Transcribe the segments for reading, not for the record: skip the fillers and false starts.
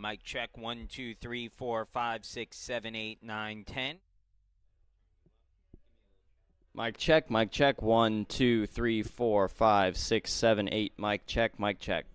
Mic check 1, 2, 3, 4, 5, 6, 7, 8, 9, 10. Mic check. 1, 2, 3, 4, 5, 6, 7, 8. Mic check, mic check.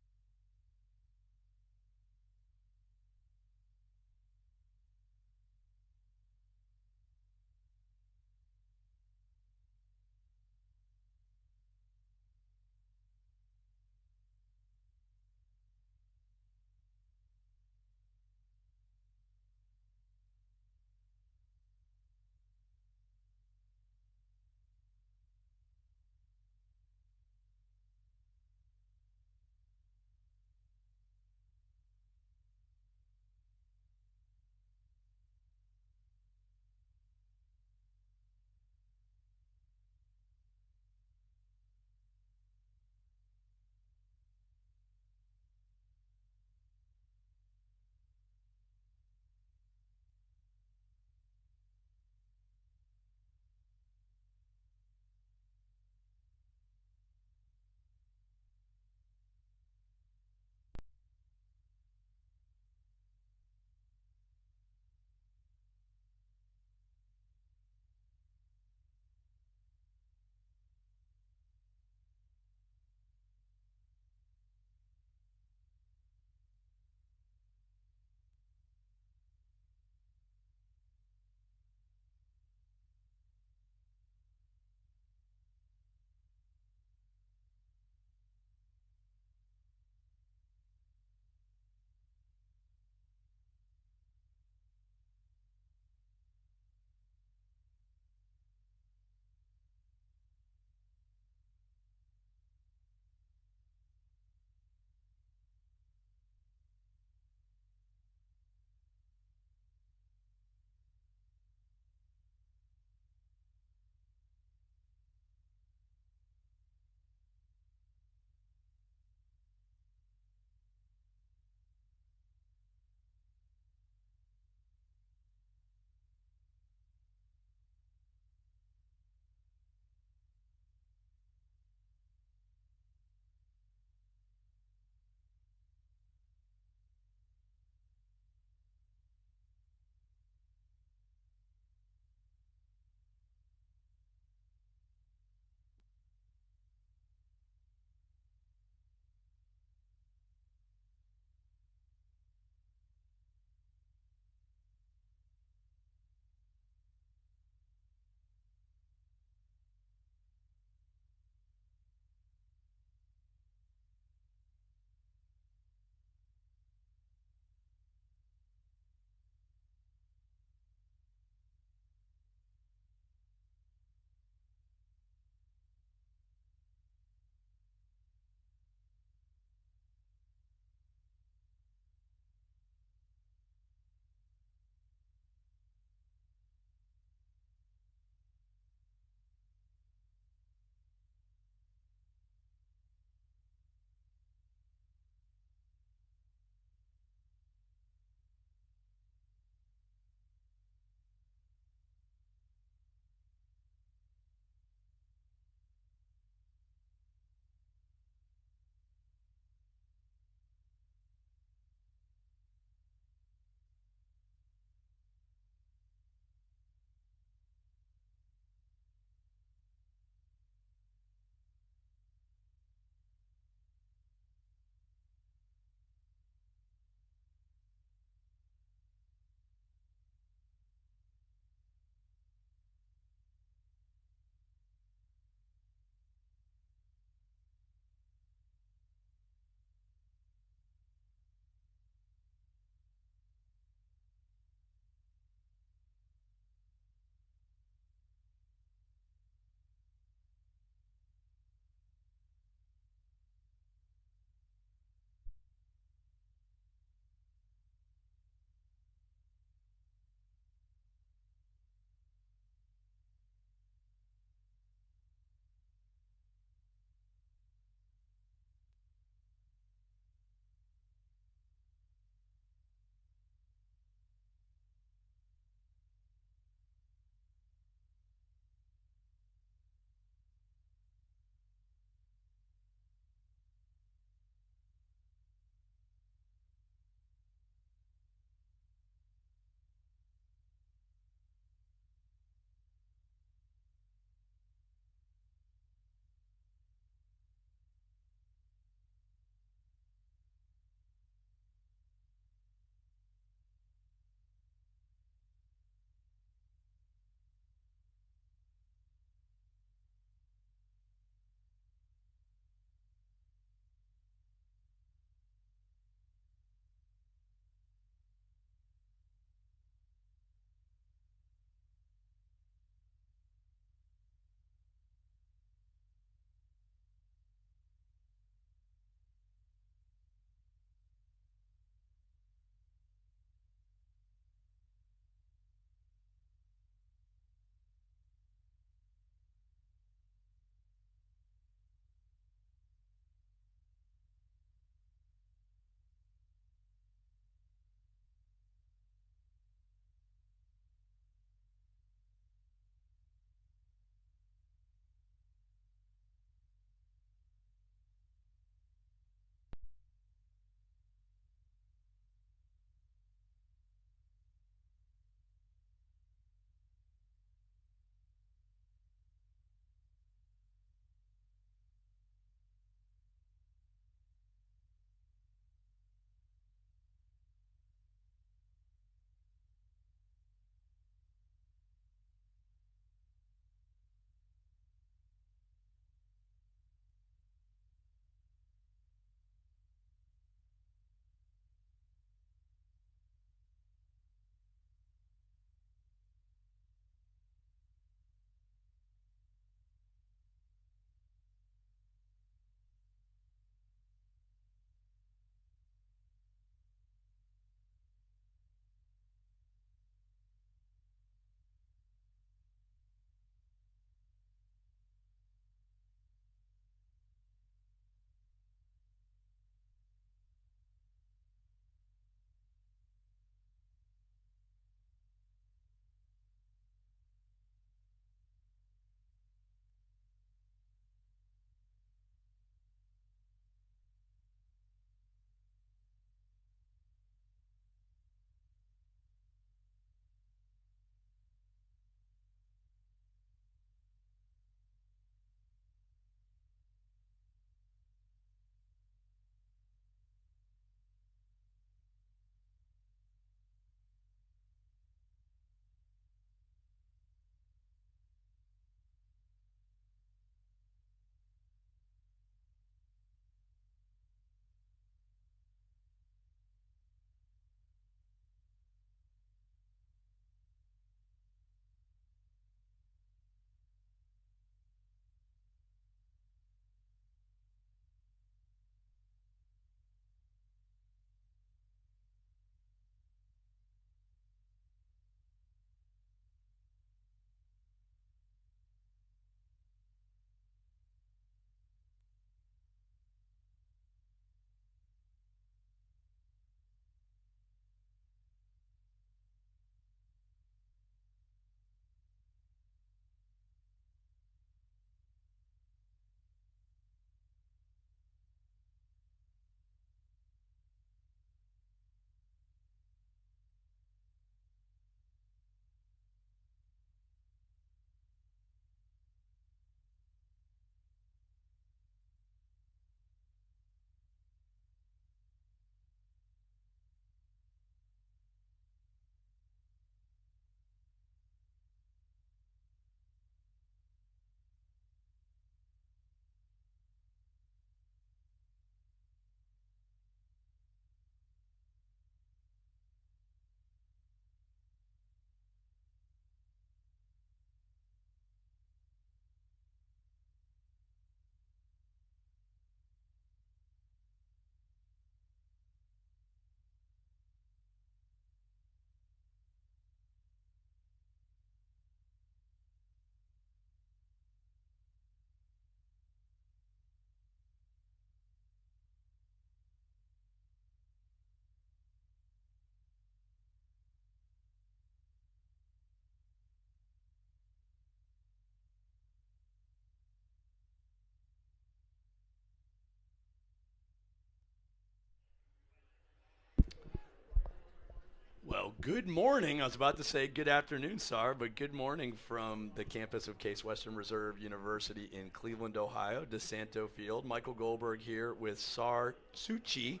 Good morning. I was about to say good afternoon, Sar, but good morning from the campus of Case Western Reserve University in Cleveland, Ohio, DeSanto Field. Michael Goldberg here with Sar Suchi.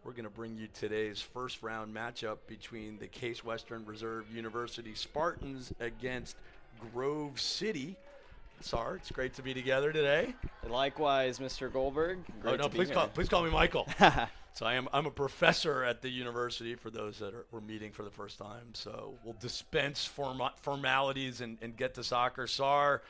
We're going to bring you today's first round matchup between the Case Western Reserve University Spartans against Grove City. Sar, it's great to be together today. Likewise, Mr. Goldberg. Great to be here. Please call me Michael. So I'm a professor at the university for those that we're meeting for the first time. So we'll dispense formalities and get to soccer. Sar,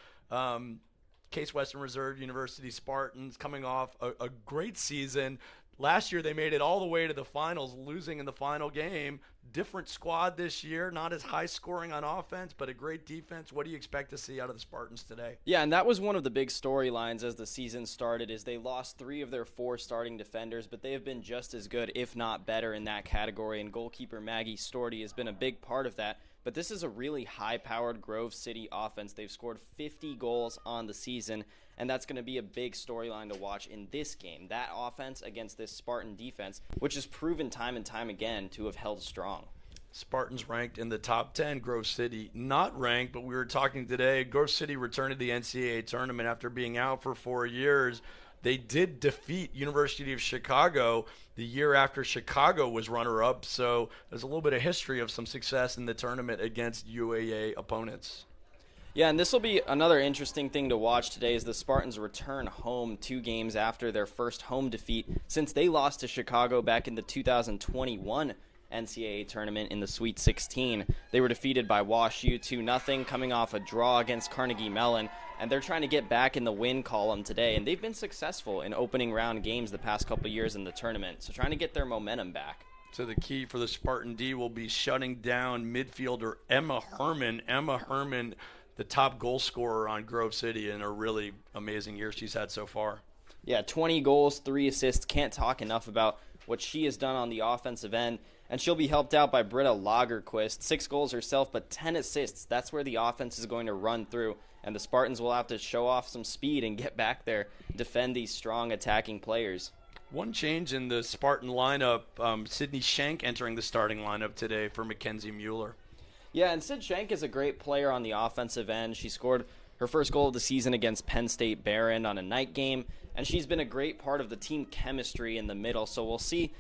Case Western Reserve University Spartans coming off a great season. Last year they made it all the way to the finals, losing in the final game. Different squad this year, not as high scoring on offense, but a great defense. What do you expect to see out of the Spartans today? Yeah, and that was one of the big storylines as the season started, is they lost 3 of their 4 starting defenders, but they have been just as good, if not better, in that category, and goalkeeper Maggie Storty has been a big part of that. But this is a really high-powered Grove City offense. They've scored 50 goals on the season, and that's going to be a big storyline to watch in this game. That offense against this Spartan defense, which has proven time and time again to have held strong. Spartans ranked in the top 10, Grove City not ranked, but we were talking today, Grove City returned to the NCAA tournament after being out for 4 years. They did defeat University of Chicago the year after Chicago was runner-up, so there's a little bit of history of some success in the tournament against UAA opponents. Yeah, and this will be another interesting thing to watch today as the Spartans return home 2 games after their first home defeat since they lost to Chicago back in the 2021 NCAA tournament in the Sweet 16. They were defeated by Wash U 2-0, coming off a draw against Carnegie Mellon, and they're trying to get back in the win column today, and they've been successful in opening round games the past couple years in the tournament, so trying to get their momentum back. So the key for the Spartan D will be shutting down midfielder Emma Herman. Emma Herman, the top goal scorer on Grove City in a really amazing year she's had so far. Yeah, 20 goals, 3 assists. Can't talk enough about what she has done on the offensive end. And she'll be helped out by Britta Lagerquist. 6 goals herself, but 10 assists. That's where the offense is going to run through. And the Spartans will have to show off some speed and get back there, defend these strong attacking players. One change in the Spartan lineup, Sydney Schenk entering the starting lineup today for Mackenzie Mueller. Yeah, and Sid Schenk is a great player on the offensive end. She scored her first goal of the season against Penn State Barron on a night game, and she's been a great part of the team chemistry in the middle. So we'll see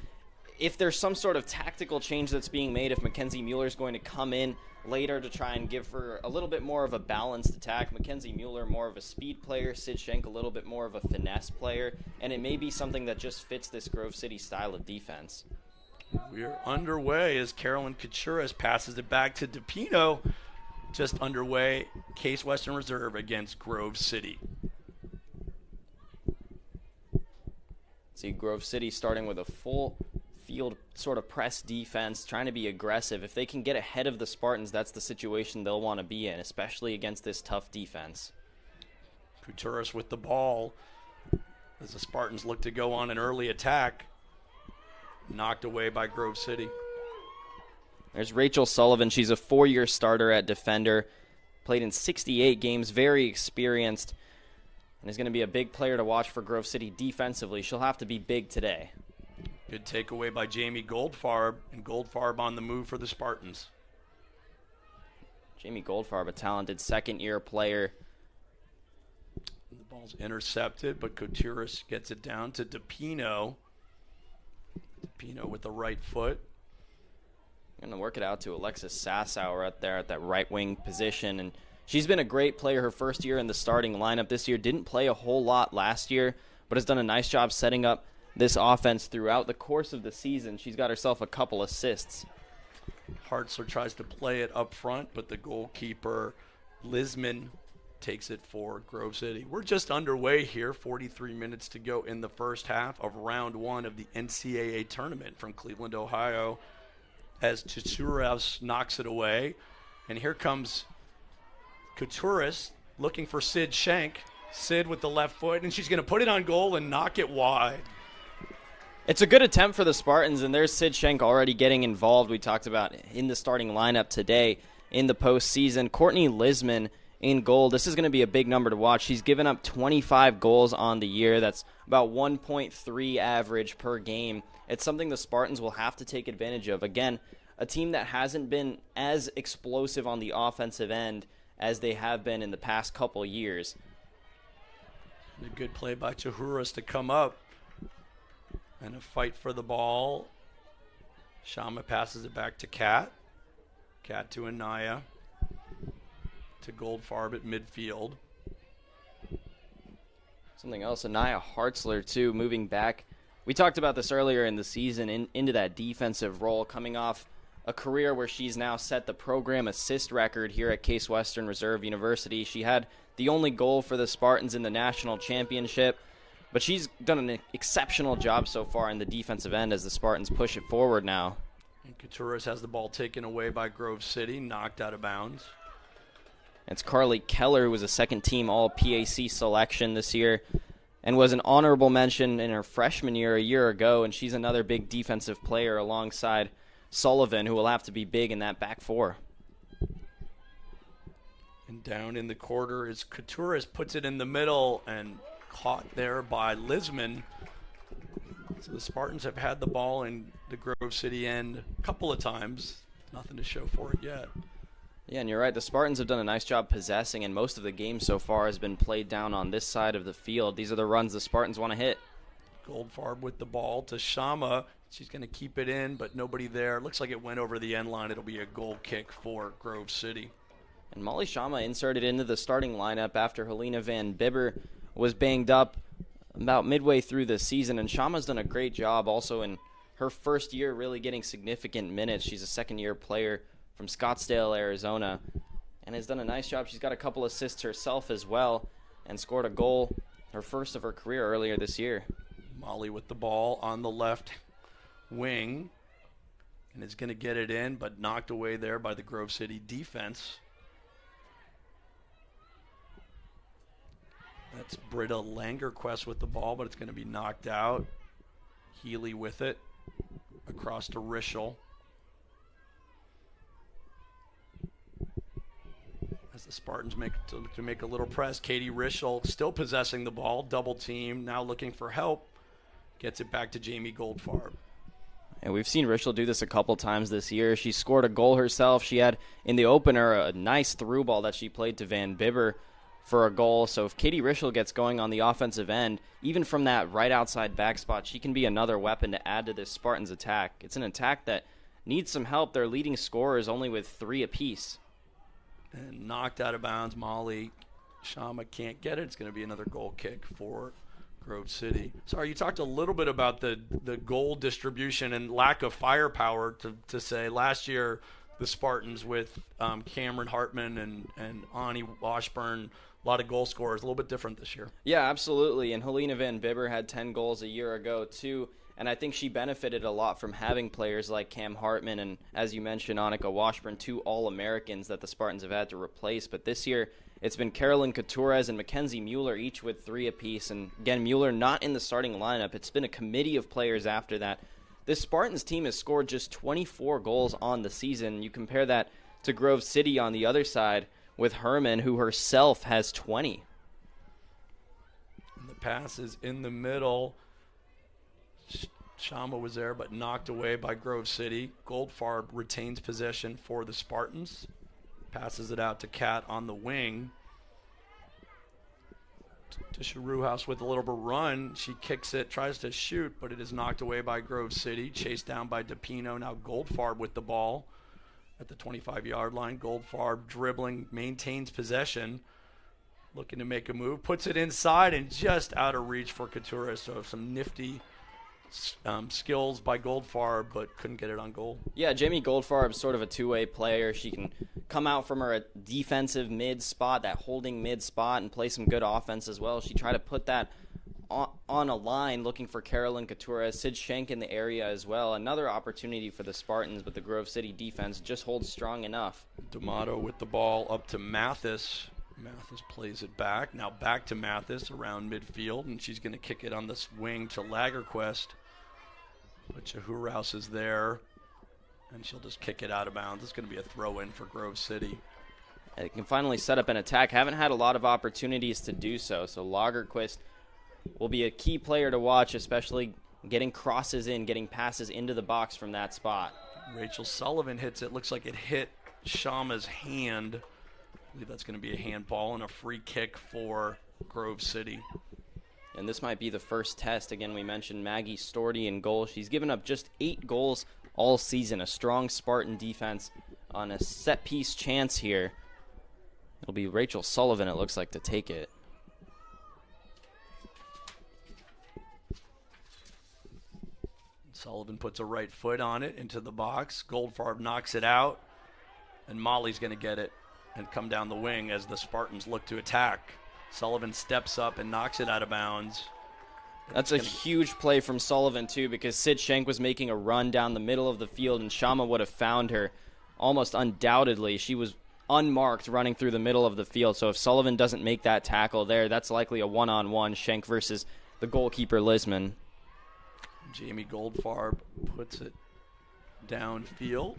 if there's some sort of tactical change that's being made, if Mackenzie Mueller is going to come in later to try and give her a little bit more of a balanced attack. Mackenzie Mueller more of a speed player, Sid Schenk a little bit more of a finesse player, and it may be something that just fits this Grove City style of defense. We're underway as Carolyn Kachuras passes it back to DePino. Just underway, Case Western Reserve against Grove City. See Grove City starting with a full field sort of press defense, trying to be aggressive. If they can get ahead of the Spartans, that's the situation they'll want to be in, especially against this tough defense. Kachuras with the ball as the Spartans look to go on an early attack. Knocked away by Grove City. There's Rachel Sullivan. She's a 4-year starter at defender. Played in 68 games, very experienced, and is going to be a big player to watch for Grove City defensively. She'll have to be big today. Good takeaway by Jamie Goldfarb, and Goldfarb on the move for the Spartans. Jamie Goldfarb, a talented second-year player. The ball's intercepted, but Kachuras gets it down to DePino. DePino with the right foot. Going to work it out to Alexis Sassower out there at that right wing position. And she's been a great player her first year in the starting lineup this year. Didn't play a whole lot last year, but has done a nice job setting up this offense throughout the course of the season. She's got herself a couple assists. Hartzler tries to play it up front, but the goalkeeper, Lisman, takes it for Grove City. We're just underway here, 43 minutes to go in the first half of round 1 of the NCAA tournament from Cleveland, Ohio, as Kachuras knocks it away. And here comes Kachuras looking for Sid Schenk. Sid with the left foot, and she's going to put it on goal and knock it wide. It's a good attempt for the Spartans, and there's Sid Schenk already getting involved. We talked about in the starting lineup today in the postseason. Courtney Lisman in goal. This is going to be a big number to watch. She's given up 25 goals on the year. That's about 1.3 average per game. It's something the Spartans will have to take advantage of. Again, a team that hasn't been as explosive on the offensive end as they have been in the past couple years. A good play by Chahuras to come up and a fight for the ball. Shama passes it back to Kat. Kat to Anaya. To Goldfarb at midfield. Something else, Anaya Hartzler, too, moving back. We talked about this earlier in the season, into that defensive role, coming off a career where she's now set the program assist record here at Case Western Reserve University. She had the only goal for the Spartans in the national championship, but she's done an exceptional job so far in the defensive end as the Spartans push it forward now. And Couturas has the ball taken away by Grove City, knocked out of bounds. It's Carly Keller, who was a second-team All-PAC selection this year and was an honorable mention in her freshman year a year ago, and she's another big defensive player alongside Sullivan, who will have to be big in that back four. And down in the quarter is Couturas, puts it in the middle and caught there by Lisman. So the Spartans have had the ball in the Grove City end a couple of times. Nothing to show for it yet. Yeah, and you're right. The Spartans have done a nice job possessing, and most of the game so far has been played down on this side of the field. These are the runs the Spartans want to hit. Goldfarb with the ball to Shama. She's going to keep it in, but nobody there. Looks like it went over the end line. It'll be a goal kick for Grove City. And Molly Shama inserted into the starting lineup after Helena Van Bibber was banged up about midway through the season, and Shama's done a great job also in her first year really getting significant minutes. She's a second-year player from Scottsdale, Arizona, and has done a nice job. She's got a couple assists herself as well and scored a goal, her first of her career, earlier this year. Molly with the ball on the left wing and is going to get it in, but knocked away there by the Grove City defense. That's Britta Langerquist with the ball, but it's going to be knocked out. Healy with it across to Rischel. As the Spartans make a little press, Katie Rischel still possessing the ball, double team, now looking for help. Gets it back to Jamie Goldfarb. And we've seen Rischel do this a couple times this year. She scored a goal herself. She had, in the opener, a nice through ball that she played to Van Bibber for a goal. So if Katie Rischel gets going on the offensive end, even from that right outside back spot, she can be another weapon to add to this Spartans attack. It's an attack that needs some help. Their leading scorer is only with 3 apiece. And knocked out of bounds. Molly Shama can't get it. It's going to be another goal kick for Grove City. Sorry, you talked a little bit about the goal distribution and lack of firepower to say last year the Spartans with Cameron Hartman and Ani Washburn, a lot of goal scorers, a little bit different this year. Yeah, absolutely. And Helena Van Bibber had 10 goals a year ago, too. And I think she benefited a lot from having players like Cam Hartman and, as you mentioned, Annika Washburn, 2 All-Americans that the Spartans have had to replace. But this year, it's been Carolyn Couturez and Mackenzie Mueller, each with 3 apiece. And again, Mueller not in the starting lineup. It's been a committee of players after that. This Spartans team has scored just 24 goals on the season. You compare that to Grove City on the other side with Herman, who herself has 20. And the pass is in the middle. Shama was there, but knocked away by Grove City. Goldfarb retains possession for the Spartans. Passes it out to Kat on the wing. To Sharuhouse with a little bit of run. She kicks it, tries to shoot, but it is knocked away by Grove City. Chased down by DePino. Now Goldfarb with the ball at the 25-yard line. Goldfarb dribbling, maintains possession. Looking to make a move. Puts it inside and just out of reach for Couture. So some nifty skills by Goldfarb, but couldn't get it on goal. Yeah, Jamie Goldfarb is sort of a two-way player. She can come out from her defensive mid spot, that holding mid spot, and play some good offense as well. She tried to put that on a line, looking for Carolyn Couture, Sid Schenk in the area as well. Another opportunity for the Spartans, but the Grove City defense just holds strong enough. D'Amato with the ball up to Mathis. Mathis plays it back. Now back to Mathis around midfield, and she's going to kick it on this wing to Lagerquist. But Chahuras is there, and she'll just kick it out of bounds. It's going to be a throw-in for Grove City. They can finally set up an attack. Haven't had a lot of opportunities to do so, so Lagerquist will be a key player to watch, especially getting crosses in, getting passes into the box from that spot. Rachel Sullivan hits it. Looks like it hit Shama's hand. I believe that's going to be a handball and a free kick for Grove City. And this might be the first test. Again, we mentioned Maggie Storty in goal. She's given up just 8 goals all season. A strong Spartan defense on a set-piece chance here. It'll be Rachel Sullivan, it looks like, to take it. Sullivan puts a right foot on it into the box. Goldfarb knocks it out. And Molly's going to get it and come down the wing as the Spartans look to attack. Sullivan steps up and knocks it out of bounds. That's a huge play from Sullivan, too, because Sid Schenk was making a run down the middle of the field, and Shama would have found her almost undoubtedly. She was unmarked running through the middle of the field, so if Sullivan doesn't make that tackle there, that's likely a one-on-one, Schenk versus the goalkeeper, Lisman. Jamie Goldfarb puts it downfield.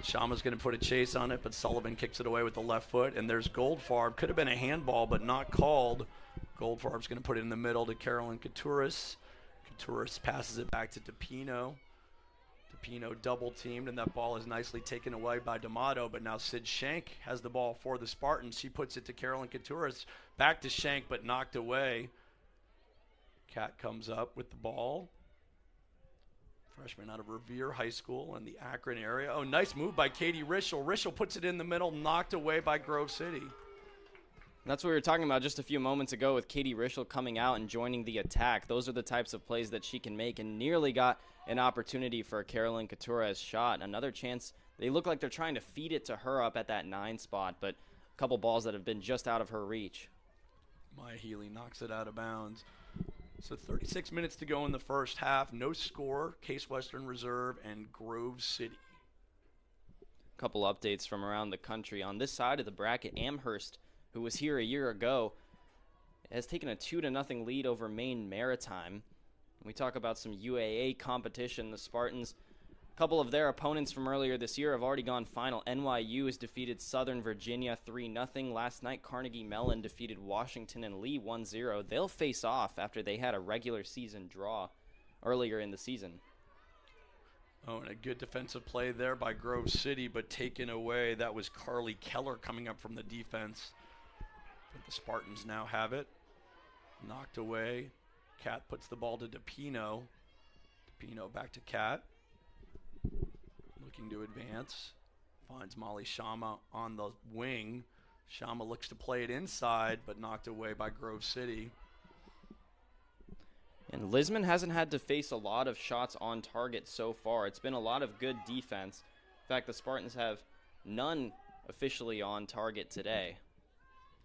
Shama's going to put a chase on it, but Sullivan kicks it away with the left foot, and there's Goldfarb. Could have been a handball, but not called. Goldfarb's going to put it in the middle to Carolyn Couturis. Couturis passes it back to DePino. DePino double-teamed, and that ball is nicely taken away by D'Amato, but now Sid Schenk has the ball for the Spartans. She puts it to Carolyn Couturis. Back to Schenk, but knocked away. Cat comes up with the ball. Freshman out of Revere High School in the Akron area. Oh, nice move by Katie Rischel. Rischel puts it in the middle, knocked away by Grove City. That's what we were talking about just a few moments ago with Katie Rischel coming out and joining the attack. Those are the types of plays that she can make, and nearly got an opportunity for Carolyn Couture's shot. Another chance. They look like they're trying to feed it to her up at that 9 spot, but a couple balls that have been just out of her reach. Maya Healy knocks it out of bounds. So 36 minutes to go in the first half. No score. Case Western Reserve and Grove City. A couple updates from around the country. On this side of the bracket, Amherst, who was here a year ago, has taken a 2-0 lead over Maine Maritime. We talk about some UAA competition. The Spartans, a couple of their opponents from earlier this year have already gone final. NYU has defeated Southern Virginia 3-0. Last night, Carnegie Mellon defeated Washington and Lee 1-0. They'll face off after they had a regular season draw earlier in the season. Oh, and a good defensive play there by Grove City, but taken away. That was Carly Keller coming up from the defense. But the Spartans now have it. Knocked away. Cat puts the ball to DePino. DePino back to Cat. Looking to advance. Finds Molly Shama on the wing. Shama looks to play it inside, but knocked away by Grove City. And Lisman hasn't had to face a lot of shots on target so far. It's been a lot of good defense. In fact, the Spartans have none officially on target today.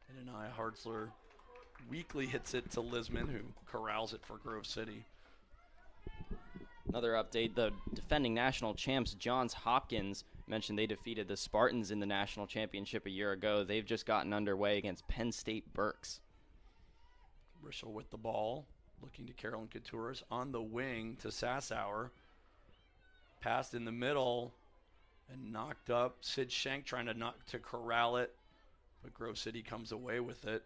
And Anaya Hartzler weakly hits it to Lisman, who corrals it for Grove City. Another update, the defending national champs, Johns Hopkins, mentioned they defeated the Spartans in the national championship a year ago. They've just gotten underway against Penn State Berks. Rischel with the ball, looking to Carolyn Couturis on the wing to Sassower. Passed in the middle and knocked up. Sid Schenk trying to corral it, but Grove City comes away with it.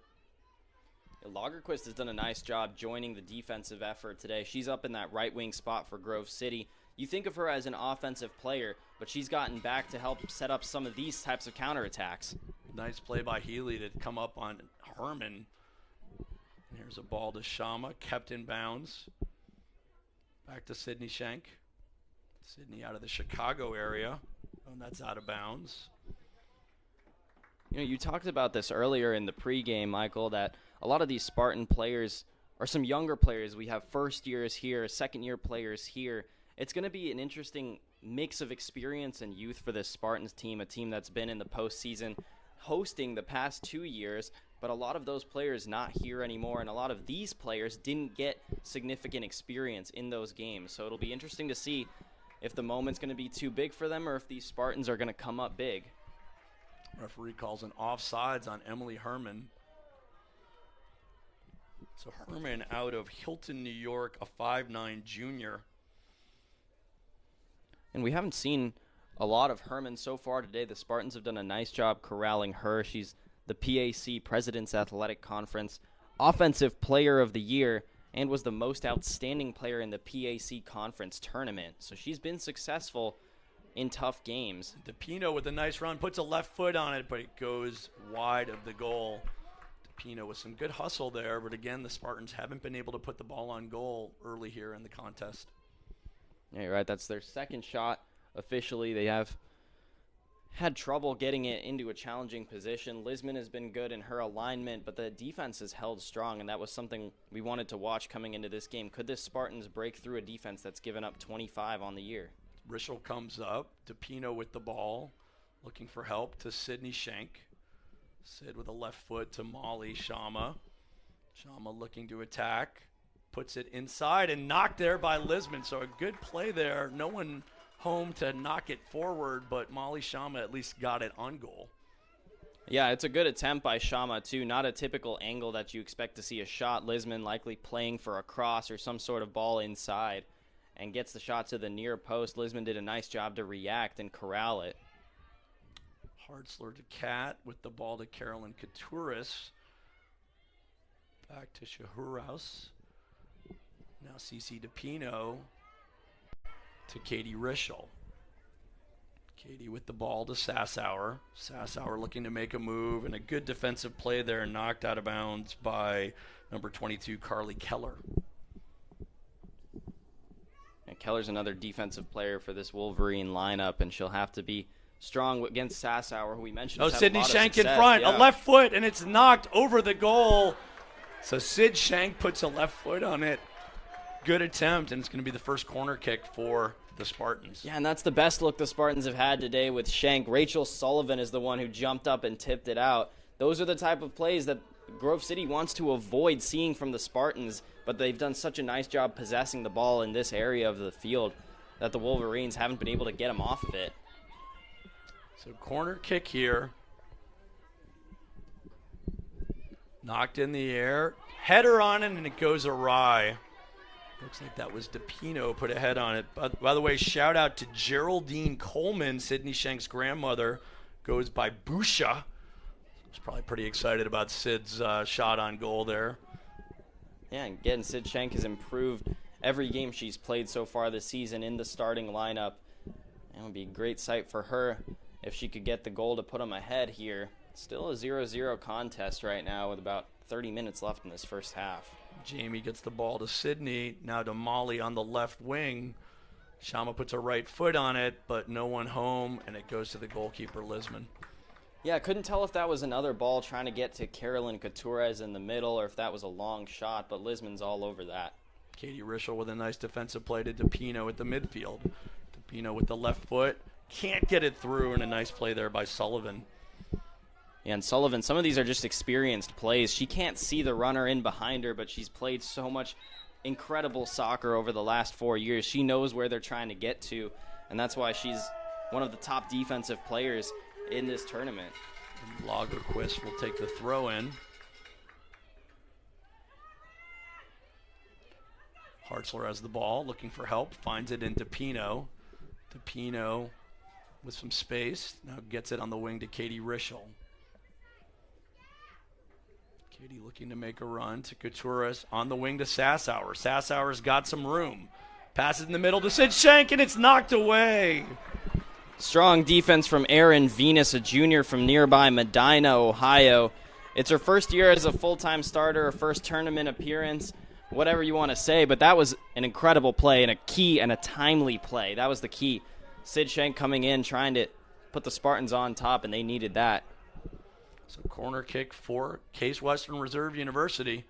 Lagerquist has done a nice job joining the defensive effort today. She's up in that right wing spot for Grove City. You think of her as an offensive player, but she's gotten back to help set up some of these types of counterattacks. Nice play by Healy to come up on Herman. And here's a ball to Shama, kept in bounds. Back to Sydney Schenk. Sydney out of the Chicago area, and that's out of bounds. You know, you talked about this earlier in the pregame, Michael, that a lot of these Spartan players are some younger players. We have first years here, second year players here. It's going to be an interesting mix of experience and youth for this Spartans team, a team that's been in the postseason hosting the past 2 years, but a lot of those players not here anymore, and a lot of these players didn't get significant experience in those games. So it'll be interesting to see if the moment's going to be too big for them or if these Spartans are going to come up big. Referee calls an offsides on Emily Herman. So Herman out of Hilton, New York, a 5'9" junior. And we haven't seen a lot of Herman so far today. The Spartans have done a nice job corralling her. She's the PAC President's Athletic Conference Offensive Player of the Year, and was the most outstanding player in the PAC conference tournament. So she's been successful in tough games. DePino with a nice run, puts a left foot on it, but it goes wide of the goal. DePino with some good hustle there, but again, the Spartans haven't been able to put the ball on goal early here in the contest. Yeah, you're right. That's their second shot officially. They have had trouble getting it into a challenging position. Lisman has been good in her alignment, but the defense has held strong, and that was something we wanted to watch coming into this game. Could this Spartans break through a defense that's given up 25 on the year? Rischel comes up. DePino with the ball, looking for help to Sydney Schenk. Sid with a left foot to Molly Shama. Shama looking to attack. Puts it inside and knocked there by Lisman. So a good play there. No one home to knock it forward, but Molly Shama at least got it on goal. Yeah, it's a good attempt by Shama, too. Not a typical angle that you expect to see a shot. Lisman likely playing for a cross or some sort of ball inside and gets the shot to the near post. Lisman did a nice job to react and corral it. Hartzler to Kat with the ball to Carolyn Katuris. Back to Shahuraus. Now CC DePino to Katie Rischel. Katie with the ball to Sassauer. Sassauer looking to make a move, and a good defensive play there, knocked out of bounds by number 22, Carly Keller. And Keller's another defensive player for this Wolverine lineup, and she'll have to be strong against Sassauer, who we mentioned. Oh, has had Sydney a lot of Schenk in success. front, Yeah. a left foot, and it's knocked over the goal. So Sid Schenk puts a left foot on it. Good attempt, and it's going to be the first corner kick for the Spartans. Yeah, and that's the best look the Spartans have had today with Schenk. Rachel Sullivan is the one who jumped up and tipped it out. Those are the type of plays that Grove City wants to avoid seeing from the Spartans, but they've done such a nice job possessing the ball in this area of the field that the Wolverines haven't been able to get them off of it. So corner kick here. Knocked in the air. Header on it, and it goes awry. Looks like that was DePino put a head on it. By the way, shout out to Geraldine Coleman, Sydney Schenk's grandmother. Goes by Busha. Was probably pretty excited about Sid's shot on goal there. Yeah, and again, Sid Schenk has improved every game she's played so far this season in the starting lineup. And it would be a great sight for her if she could get the goal to put them ahead here. Still a 0-0 contest right now with about 30 minutes left in this first half. Jamie gets the ball to Sydney, now to Molly on the left wing. Shama puts a right foot on it, but no one home, and it goes to the goalkeeper, Lisman. Yeah, I couldn't tell if that was another ball trying to get to Carolyn Katuris in the middle or if that was a long shot, but Lisman's all over that. Katie Rischel with a nice defensive play to DePino at the midfield. DePino with the left foot. Can't get it through, and a nice play there by Sullivan. Yeah, and Sullivan, some of these are just experienced plays. She can't see the runner in behind her, but she's played so much incredible soccer over the last 4 years. She knows where they're trying to get to, and that's why she's one of the top defensive players in this tournament. And Lagerquist will take the throw in. Hartzler has the ball, looking for help, finds it in DePino. DePino with some space, now gets it on the wing to Katie Rischel. Katie looking to make a run to Katuris on the wing to Sassauer. Sassauer's got some room. Passes in the middle to Sid Schenk, and it's knocked away. Strong defense from Erin Venus, a junior from nearby Medina, Ohio. It's her first year as a full-time starter, her first tournament appearance, whatever you want to say, but that was an incredible play and a key and a timely play. That was the key. Sid Schenk coming in, trying to put the Spartans on top, and they needed that. So corner kick for Case Western Reserve University.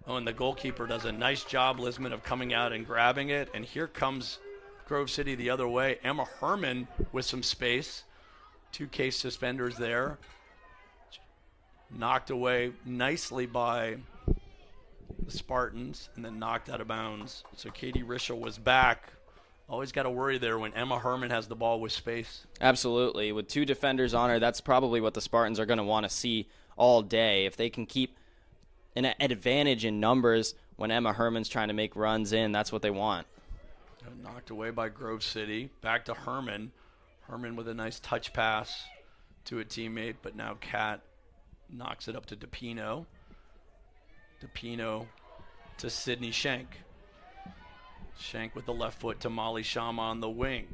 Oh, and the goalkeeper does a nice job, Lisman, of coming out and grabbing it. And here comes Grove City the other way. Emma Herman with some space. 2 Case suspenders there. Knocked away nicely by the Spartans and then knocked out of bounds. So Katie Rischel was back. Always got to worry there when Emma Herman has the ball with space. Absolutely. With 2 defenders on her, that's probably what the Spartans are going to want to see all day. If they can keep an advantage in numbers when Emma Herman's trying to make runs in, that's what they want. Knocked away by Grove City. Back to Herman. Herman with a nice touch pass to a teammate, but now Kat knocks it up to DePino. DePino to Sydney Schenk. Schenk with the left foot to Molly Shama on the wing.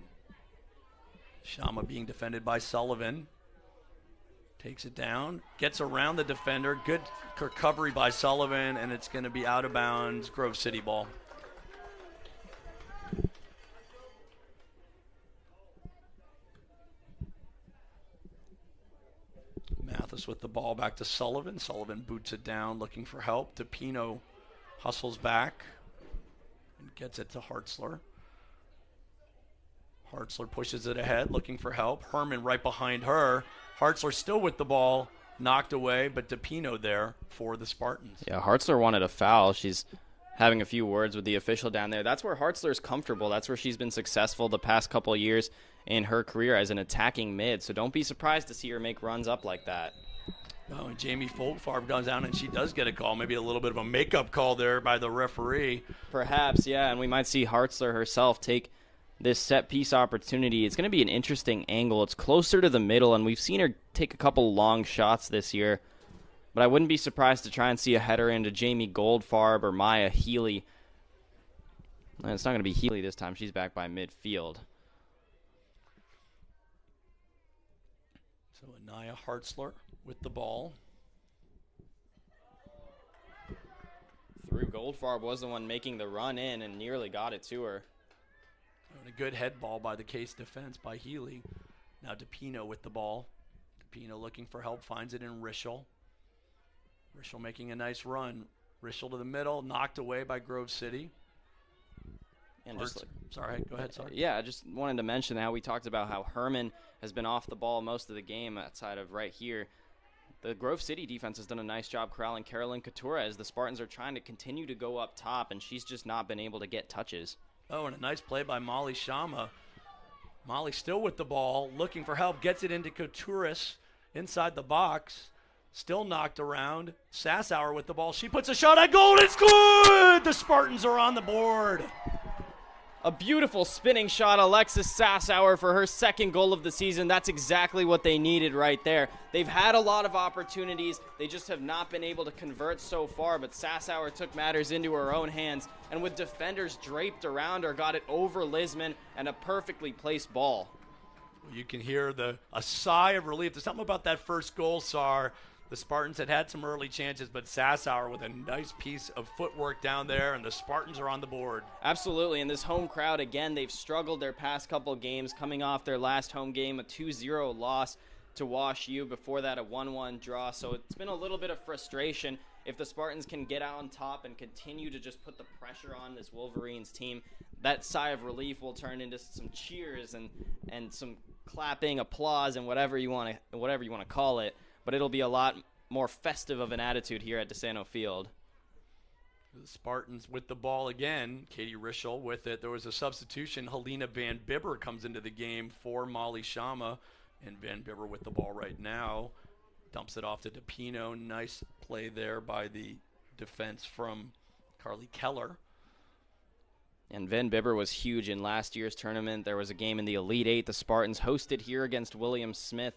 Shama being defended by Sullivan. Takes it down, gets around the defender. Good recovery by Sullivan, and it's going to be out of bounds. Grove City ball. Mathis with the ball back to Sullivan. Sullivan boots it down, looking for help. DePino hustles back and gets it to Hartzler. Hartzler pushes it ahead, looking for help. Herman right behind her. Hartzler still with the ball, knocked away, but DePino there for the Spartans. Yeah, Hartzler wanted a foul. She's having a few words with the official down there. That's where Hartzler's comfortable. That's where she's been successful the past couple of years in her career as an attacking mid. So don't be surprised to see her make runs up like that. Oh, and Jamie Folkfarb goes down, and she does get a call. Maybe a little bit of a makeup call there by the referee. Perhaps, yeah, and we might see Hartzler herself take this set-piece opportunity. It's going to be an interesting angle. It's closer to the middle, and we've seen her take a couple long shots this year. But I wouldn't be surprised to try and see a header into Jamie Goldfarb or Maya Healy. And it's not going to be Healy this time. She's back by midfield. So Anaya Hartzler with the ball. Through Goldfarb was the one making the run in and nearly got it to her. And a good head ball by the Case defense by Healy. Now DePino with the ball. DePino looking for help, finds it in Rischel. Rischel making a nice run. Rischel to the middle, knocked away by Grove City. And sorry, go ahead, sorry. Yeah, I just wanted to mention how we talked about how Herman has been off the ball most of the game outside of right here. The Grove City defense has done a nice job corralling Carolyn Couture as the Spartans are trying to continue to go up top, and she's just not been able to get touches. Oh, and a nice play by Molly Shama. Molly still with the ball, looking for help, gets it into Couturis inside the box. Still knocked around. Sassauer with the ball. She puts a shot at goal. It's good! The Spartans are on the board. A beautiful spinning shot, Alexis Sassauer for her second goal of the season. That's exactly what they needed right there. They've had a lot of opportunities. They just have not been able to convert so far, but Sassauer took matters into her own hands, and with defenders draped around her, got it over Lisman and a perfectly placed ball. You can hear a sigh of relief. There's something about that first goal, Sar. The Spartans had some early chances, but Sassauer with a nice piece of footwork down there, and the Spartans are on the board. Absolutely, and this home crowd, again, they've struggled their past couple games, coming off their last home game, a 2-0 loss to Wash U. Before that, a 1-1 draw, so it's been a little bit of frustration. If the Spartans can get out on top and continue to just put the pressure on this Wolverines team, that sigh of relief will turn into some cheers and some clapping, applause, and whatever you want to call it. But it'll be a lot more festive of an attitude here at DeSanto Field. The Spartans with the ball again. Katie Rischel with it. There was a substitution. Helena Van Bibber comes into the game for Molly Shama. And Van Bibber with the ball right now. Dumps it off to DePino. Nice play there by the defense from Carly Keller. And Van Bibber was huge in last year's tournament. There was a game in the Elite Eight. The Spartans hosted here against William Smith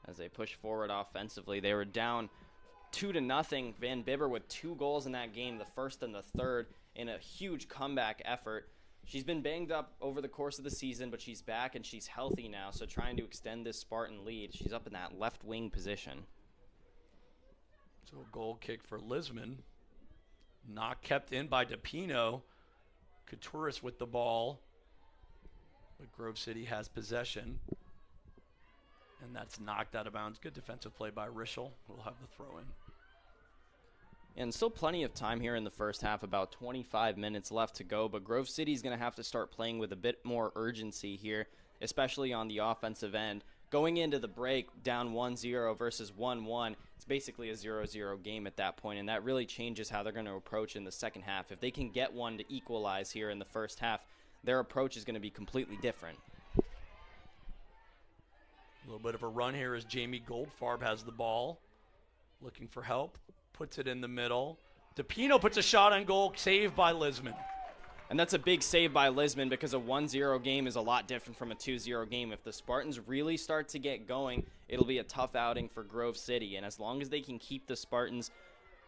as they pushed forward offensively. They were down 2-0. Van Bibber with 2 goals in that game, the first and the third, in a huge comeback effort. She's been banged up over the course of the season, but she's back and she's healthy now, so trying to extend this Spartan lead. She's up in that left wing position. So a goal kick for Lisman. Not kept in by DePino. Couturis with the ball. But Grove City has possession. And that's knocked out of bounds. Good defensive play by Rischel. We'll have the throw in. And still plenty of time here in the first half, about 25 minutes left to go, but Grove City's going to have to start playing with a bit more urgency here, especially on the offensive end. Going into the break, down 1-0 versus 1-1, it's basically a 0-0 game at that point, and that really changes how they're going to approach in the second half. If they can get one to equalize here in the first half, their approach is going to be completely different. A little bit of a run here as Jamie Goldfarb has the ball. Looking for help. Puts it in the middle. DePino puts a shot on goal. Saved by Lisman. And that's a big save by Lisman because a 1-0 game is a lot different from a 2-0 game. If the Spartans really start to get going, it'll be a tough outing for Grove City. And as long as they can keep the Spartans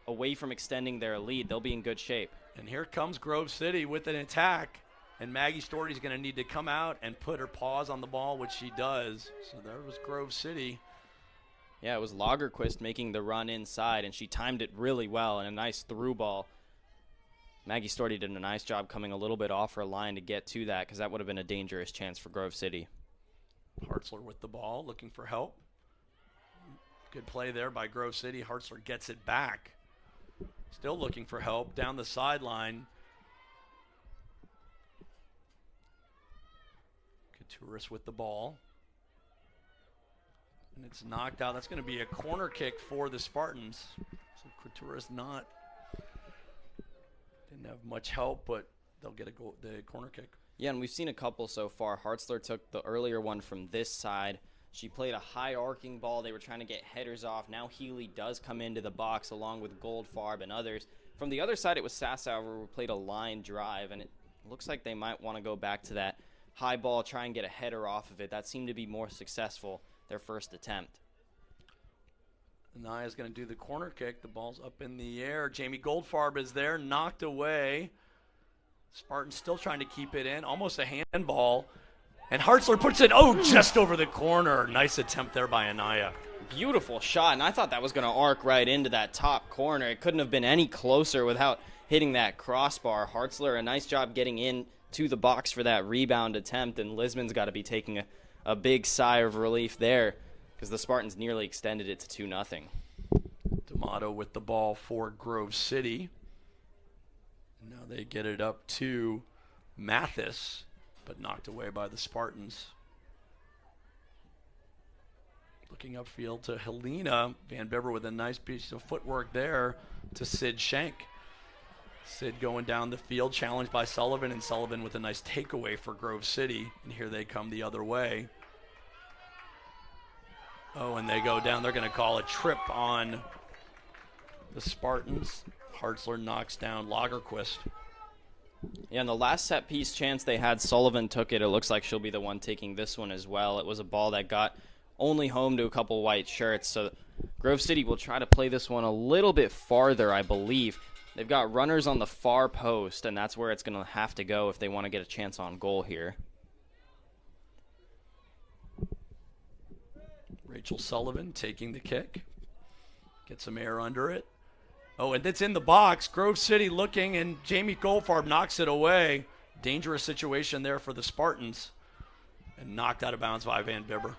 away from extending their lead, they'll be in good shape. And here comes Grove City with an attack. And Maggie Storty's going to need to come out and put her paws on the ball, which she does. So there was Grove City. Yeah, it was Lagerquist making the run inside, and she timed it really well and a nice through ball. Maggie Storty did a nice job coming a little bit off her line to get to that, because that would have been a dangerous chance for Grove City. Hartzler with the ball, looking for help. Good play there by Grove City. Hartzler gets it back. Still looking for help down the sideline. Couturus with the ball. And it's knocked out. That's going to be a corner kick for the Spartans. So Couturus didn't have much help, but they'll get the corner kick. Yeah, and we've seen a couple so far. Hartzler took the earlier one from this side. She played a high arcing ball. They were trying to get headers off. Now Healy does come into the box along with Goldfarb and others. From the other side, it was Sassower who played a line drive, and it looks like they might want to go back to that high ball, try and get a header off of it. That seemed to be more successful their first attempt. Anaya's going to do the corner kick. The ball's up in the air. Jamie Goldfarb is there, knocked away. Spartans still trying to keep it in. Almost a handball. And Hartzler puts it, just over the corner. Nice attempt there by Anaya. Beautiful shot, and I thought that was going to arc right into that top corner. It couldn't have been any closer without hitting that crossbar. Hartzler, a nice job getting in to the box for that rebound attempt, and Lisman's got to be taking a big sigh of relief there because the Spartans nearly extended it to 2-0. D'Amato with the ball for Grove City. Now they get it up to Mathis, but knocked away by the Spartans. Looking upfield to Helena. Van Bibber with a nice piece of footwork there to Sid Schenk. Sid going down the field, challenged by Sullivan, and Sullivan with a nice takeaway for Grove City. And here they come the other way. And they go down. They're going to call a trip on the Spartans. Hartzler knocks down Lagerquist. Yeah, and the last set piece chance they had, Sullivan took it. It looks like she'll be the one taking this one as well. It was a ball that got only home to a couple white shirts. So Grove City will try to play this one a little bit farther, I believe. They've got runners on the far post, and that's where it's going to have to go if they want to get a chance on goal here. Rachel Sullivan taking the kick. Get some air under it. And it's in the box. Grove City looking, and Jamie Goldfarb knocks it away. Dangerous situation there for the Spartans. And knocked out of bounds by Van Bibber.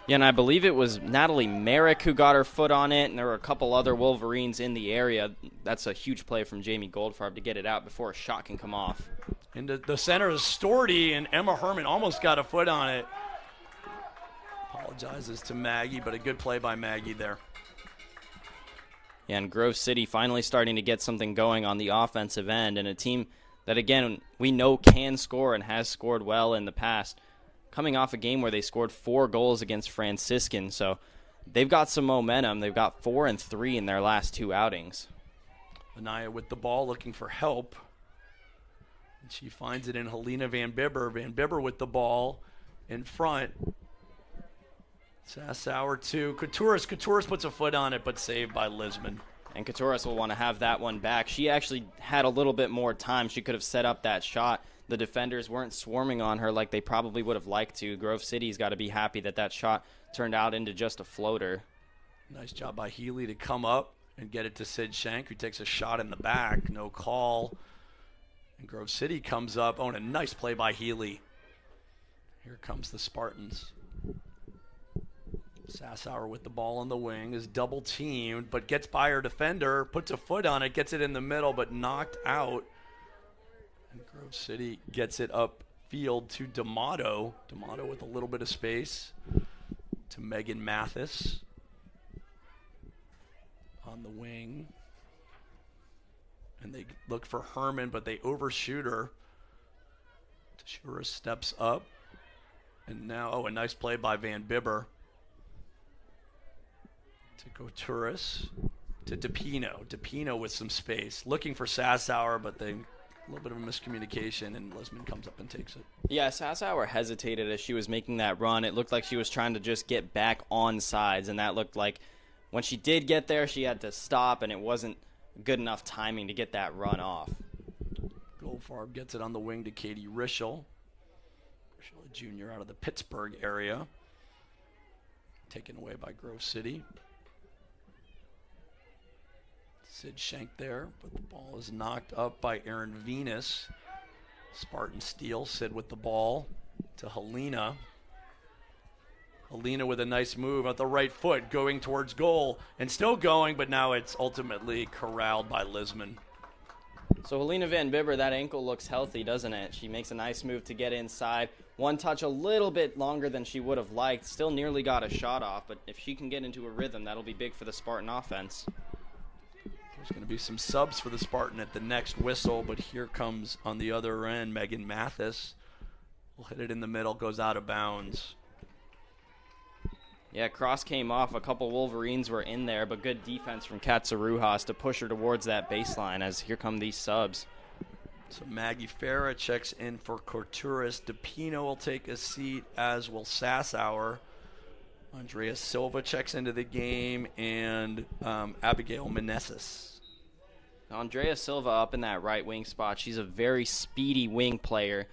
Yeah, and I believe it was Natalie Merrick who got her foot on it, and there were a couple other Wolverines in the area. That's a huge play from Jamie Goldfarb to get it out before a shot can come off. And the center is Storty, and Emma Herman almost got a foot on it. Apologizes to Maggie, but a good play by Maggie there. Yeah, and Grove City finally starting to get something going on the offensive end, and a team that, again, we know can score and has scored well in the past, coming off a game where they scored 4 goals against Franciscan. So they've got some momentum. They've got 4 and 3 in their last 2 outings. Anaya with the ball looking for help. And she finds it in Helena Van Bibber. Van Bibber with the ball in front. Sassower to Couturus. Couturus puts a foot on it, but saved by Lisman. And Couturus will want to have that one back. She actually had a little bit more time. She could have set up that shot. The defenders weren't swarming on her like they probably would have liked to. Grove City's got to be happy that that shot turned out into just a floater. Nice job by Healy to come up and get it to Sid Schenk, who takes a shot in the back. No call. And Grove City comes up. And a nice play by Healy. Here comes the Spartans. Sassower with the ball on the wing is double teamed, but gets by her defender, puts a foot on it, gets it in the middle, but knocked out. And Grove City gets it upfield to D'Amato. D'Amato with a little bit of space to Megan Mathis on the wing. And they look for Herman, but they overshoot her. Tashura steps up. And now, a nice play by Van Bibber. To Couturus, to DePino. DePino with some space. Looking for Sassower, but a little bit of a miscommunication, and Lisman comes up and takes it. Yeah, Sassower hesitated as she was making that run. It looked like she was trying to just get back on sides, and that looked like when she did get there, she had to stop, and it wasn't good enough timing to get that run off. Goldfarb gets it on the wing to Katie Rischel. Rischel, a junior out of the Pittsburgh area. Taken away by Grove City. Sid Schenk there, but the ball is knocked up by Aaron Venus. Spartan steal, Sid with the ball to Helena. Helena with a nice move at the right foot, going towards goal, and still going, but now it's ultimately corralled by Lisman. So Helena Van Bibber, that ankle looks healthy, doesn't it? She makes a nice move to get inside. One touch a little bit longer than she would have liked. Still nearly got a shot off, but if she can get into a rhythm, that'll be big for the Spartan offense. There's going to be some subs for the Spartan at the next whistle, but here comes on the other end Megan Mathis. Will hit it in the middle, goes out of bounds. Yeah, cross came off. A couple Wolverines were in there, but good defense from Katsaruhas to push her towards that baseline as here come these subs. So Maggie Farah checks in for Corturis. DePino will take a seat, as will Sassower. Andrea Silva checks into the game, and Abigail Meneses. Andrea Silva up in that right wing spot. She's a very speedy wing player.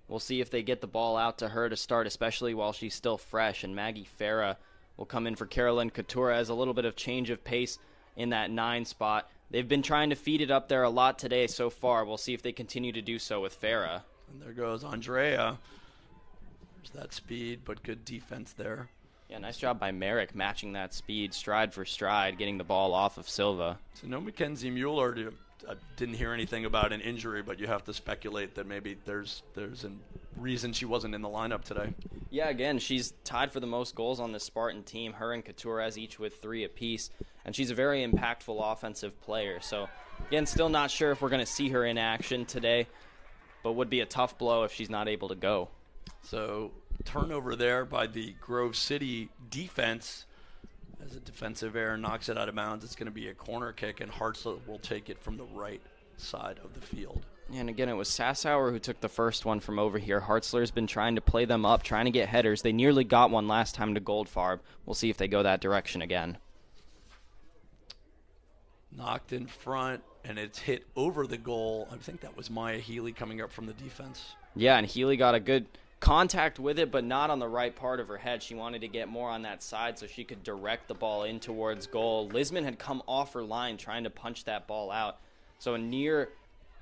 We'll see if they get the ball out to her to start, especially while she's still fresh. And Maggie Farah will come in for Carolyn Couture as a little bit of change of pace in that 9 spot. They've been trying to feed it up there a lot today so far. We'll see if they continue to do so with Farah. And there goes Andrea. There's that speed, but good defense there. Yeah, nice job by Merrick matching that speed stride for stride, getting the ball off of Silva. So no Mackenzie Mueller. I didn't hear anything about an injury, but you have to speculate that maybe there's a reason she wasn't in the lineup today. Yeah, again, she's tied for the most goals on this Spartan team. Her and Couture each with 3 apiece, and she's a very impactful offensive player. So, again, still not sure if we're going to see her in action today, but would be a tough blow if she's not able to go. So, turnover there by the Grove City defense. As a defensive error knocks it out of bounds, it's going to be a corner kick, and Hartzler will take it from the right side of the field. And again, it was Sassower who took the first one from over here. Hartzler's been trying to play them up, trying to get headers. They nearly got one last time to Goldfarb. We'll see if they go that direction again. Knocked in front, and it's hit over the goal. I think that was Maya Healy coming up from the defense. Yeah, and Healy got a good contact with it, but not on the right part of her head. She wanted to get more on that side so she could direct the ball in towards goal. Lisman had come off her line trying to punch that ball out. So a near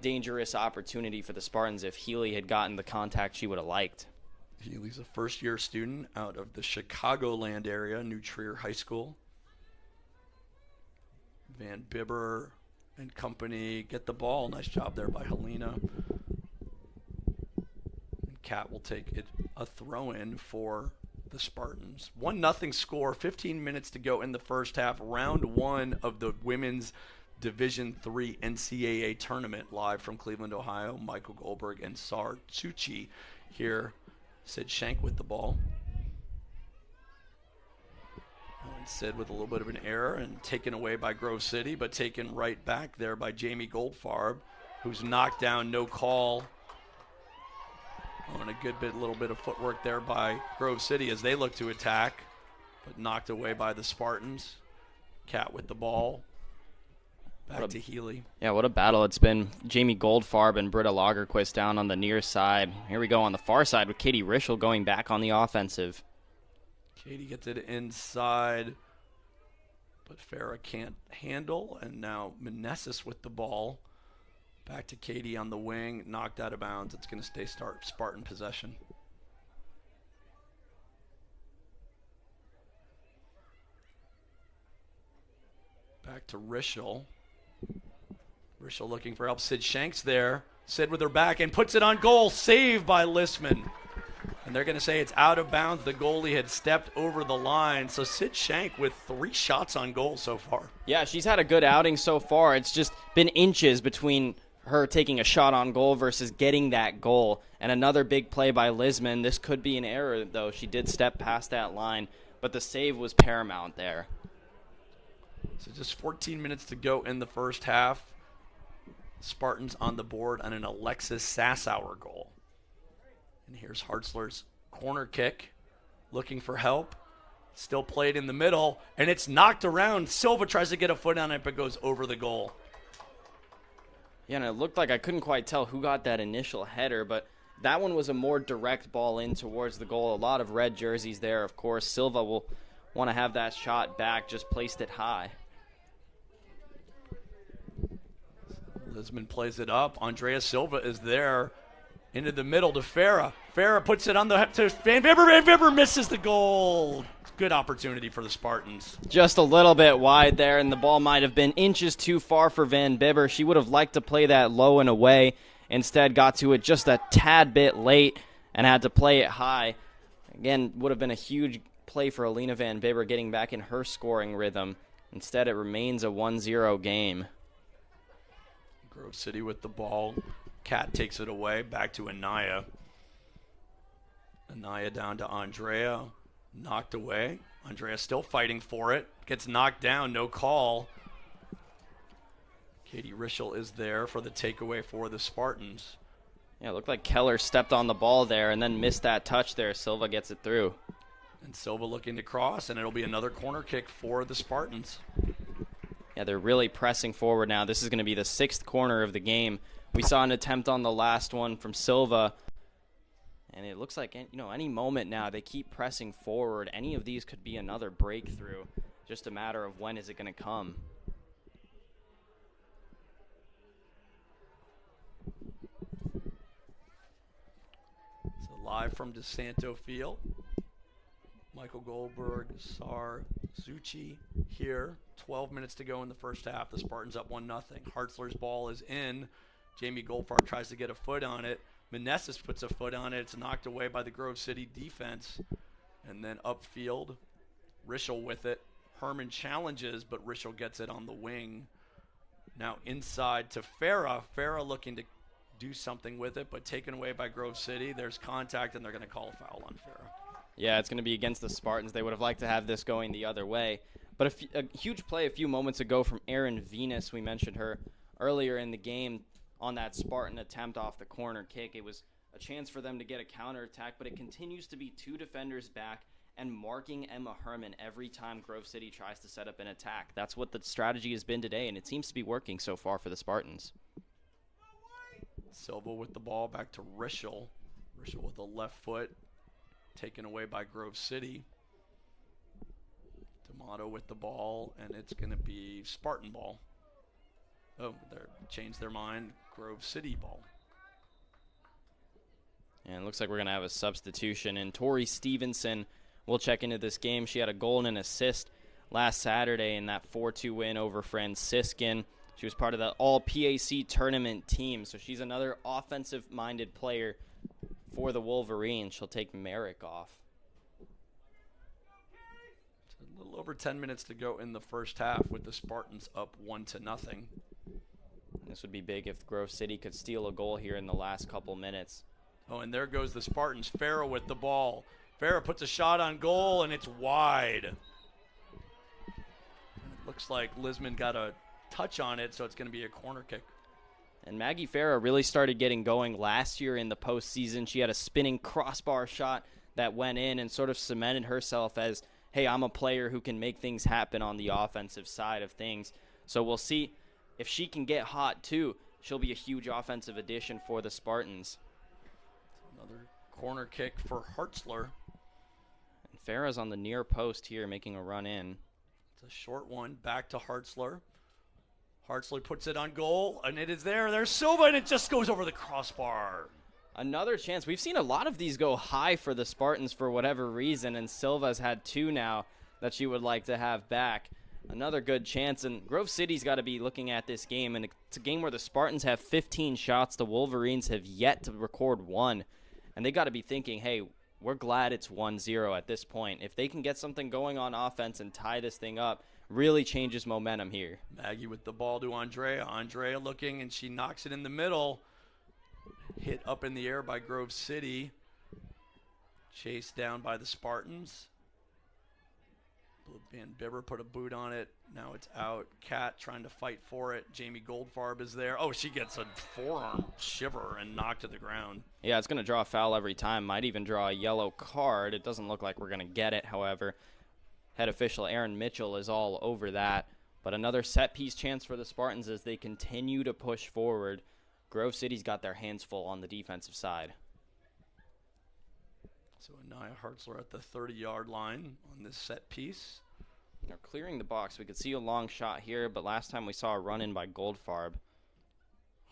dangerous opportunity for the Spartans if Healy had gotten the contact she would have liked. Healy's a first-year student out of the Chicagoland area, New Trier High School. Van Bibber and company get the ball. Nice job there by Helena. Cat will take it a throw-in for the Spartans. 1-0 score, 15 minutes to go in the first half. Round 1 of the Women's Division III NCAA tournament, live from Cleveland, Ohio. Michael Goldberg and Sar Tsuchi here. Sid Schenk with the ball. And Sid with a little bit of an error and taken away by Grove City, but taken right back there by Jamie Goldfarb, who's knocked down, no call. Oh, and a little bit of footwork there by Grove City as they look to attack, but knocked away by the Spartans. Cat with the ball. Back to Healy. Yeah, what a battle it's been. Jamie Goldfarb and Britta Lagerquist down on the near side. Here we go on the far side with Katie Rischel going back on the offensive. Katie gets it inside, but Farah can't handle, and now Meneses with the ball. Back to Katie on the wing, knocked out of bounds. It's going to stay Spartan possession. Back to Rischel. Rischel looking for help. Sid Shank's there. Sid with her back and puts it on goal. Saved by Listman. And they're going to say it's out of bounds. The goalie had stepped over the line. So Sid Shank with 3 shots on goal so far. Yeah, she's had a good outing so far. It's just been inches between her taking a shot on goal versus getting that goal. And another big play by Lisman. This could be an error, though. She did step past that line, but the save was paramount there. So just 14 minutes to go in the first half. Spartans on the board on an Alexis Sassower goal. And here's Hartzler's corner kick, looking for help. Still played in the middle, and it's knocked around. Silva tries to get a foot on it, but goes over the goal. Yeah, and it looked like I couldn't quite tell who got that initial header, but that one was a more direct ball in towards the goal. A lot of red jerseys there, of course. Silva will want to have that shot back, just placed it high. Lisman plays it up. Andrea Silva is there into the middle to Farah. Farah puts it on the to Van Bibber. Van Bibber misses the goal. Good opportunity for the Spartans. Just a little bit wide there, and the ball might have been inches too far for Van Bibber. She would have liked to play that low and away. Instead, got to it just a tad bit late and had to play it high. Again, would have been a huge play for Alina Van Bibber getting back in her scoring rhythm. Instead, it remains a 1-0 game. Grove City with the ball. Kat takes it away. Back to Anaya. Anaya down to Andrea. Knocked away. Andrea still fighting for it. Gets knocked down. No call. Katie Rischel is there for the takeaway for the Spartans. Yeah, it looked like Keller stepped on the ball there and then missed that touch there. Silva gets it through. And Silva looking to cross, and it'll be another corner kick for the Spartans. Yeah, they're really pressing forward now. This is going to be the 6th corner of the game. We saw an attempt on the last one from Silva. And it looks like, any moment now, they keep pressing forward. Any of these could be another breakthrough. Just a matter of when is it going to come. So live from DeSanto Field. Michael Goldberg, Sar Zucchi here. 12 minutes to go in the first half. The Spartans up 1-0. Hartzler's ball is in. Jamie Goldfarb tries to get a foot on it. Meneses puts a foot on it. It's knocked away by the Grove City defense. And then upfield, Rischel with it. Herman challenges, but Rischel gets it on the wing. Now inside to Farah. Farah looking to do something with it, but taken away by Grove City. There's contact, and they're going to call a foul on Farah. Yeah, it's going to be against the Spartans. They would have liked to have this going the other way. But a huge play a few moments ago from Erin Venus. We mentioned her earlier in the game on that Spartan attempt off the corner kick. It was a chance for them to get a counterattack, but it continues to be 2 defenders back and marking Emma Herman every time Grove City tries to set up an attack. That's what the strategy has been today, and it seems to be working so far for the Spartans. Silva with the ball back to Rischel. Rischel with the left foot. Taken away by Grove City. D'Amato with the ball, and it's going to be Spartan ball. Oh, they changed their mind. Grove City ball. And it looks like we're going to have a substitution. And Tori Stevenson will check into this game. She had a goal and an assist last Saturday in that 4-2 win over Franciscan. She was part of the All-PAC tournament team, so she's another offensive-minded player for the Wolverines. She'll take Merrick off. It's a little over 10 minutes to go in the first half with the Spartans up 1-0. This would be big if Grove City could steal a goal here in the last couple minutes. Oh, and there goes the Spartans. Farah with the ball. Farah puts a shot on goal, and it's wide. It looks like Lisman got a touch on it, so it's going to be a corner kick. And Maggie Farah really started getting going last year in the postseason. She had a spinning crossbar shot that went in and sort of cemented herself as, hey, I'm a player who can make things happen on the offensive side of things. So we'll see if she can get hot too. She'll be a huge offensive addition for the Spartans. Another corner kick for Hartzler. And Farah's on the near post here making a run in. It's a short one back to Hartzler. Hartzler puts it on goal, and it is there. There's Silva, and it just goes over the crossbar. Another chance. We've seen a lot of these go high for the Spartans for whatever reason, and Silva's had 2 now that she would like to have back. Another good chance, and Grove City's got to be looking at this game, and it's a game where the Spartans have 15 shots. The Wolverines have yet to record 1, and they got to be thinking, hey, we're glad it's 1-0 at this point. If they can get something going on offense and tie this thing up, really changes momentum here. Maggie with the ball to Andrea. Andrea looking, and she knocks it in the middle. Hit up in the air by Grove City. Chased down by the Spartans. Van Bibber put a boot on it. Now it's out. Kat trying to fight for it. Jamie Goldfarb is there. Oh, she gets a forearm shiver and knocked to the ground. Yeah, it's going to draw a foul every time. Might even draw a yellow card. It doesn't look like we're going to get it, however. head official Aaron Mitchell is all over that. But another set-piece chance for the Spartans as they continue to push forward. Grove City's got their hands full on the defensive side. So Anaya Hartzler at the 30-yard line on this set piece. They're clearing the box. We could see a long shot here, but last time we saw a run-in by Goldfarb.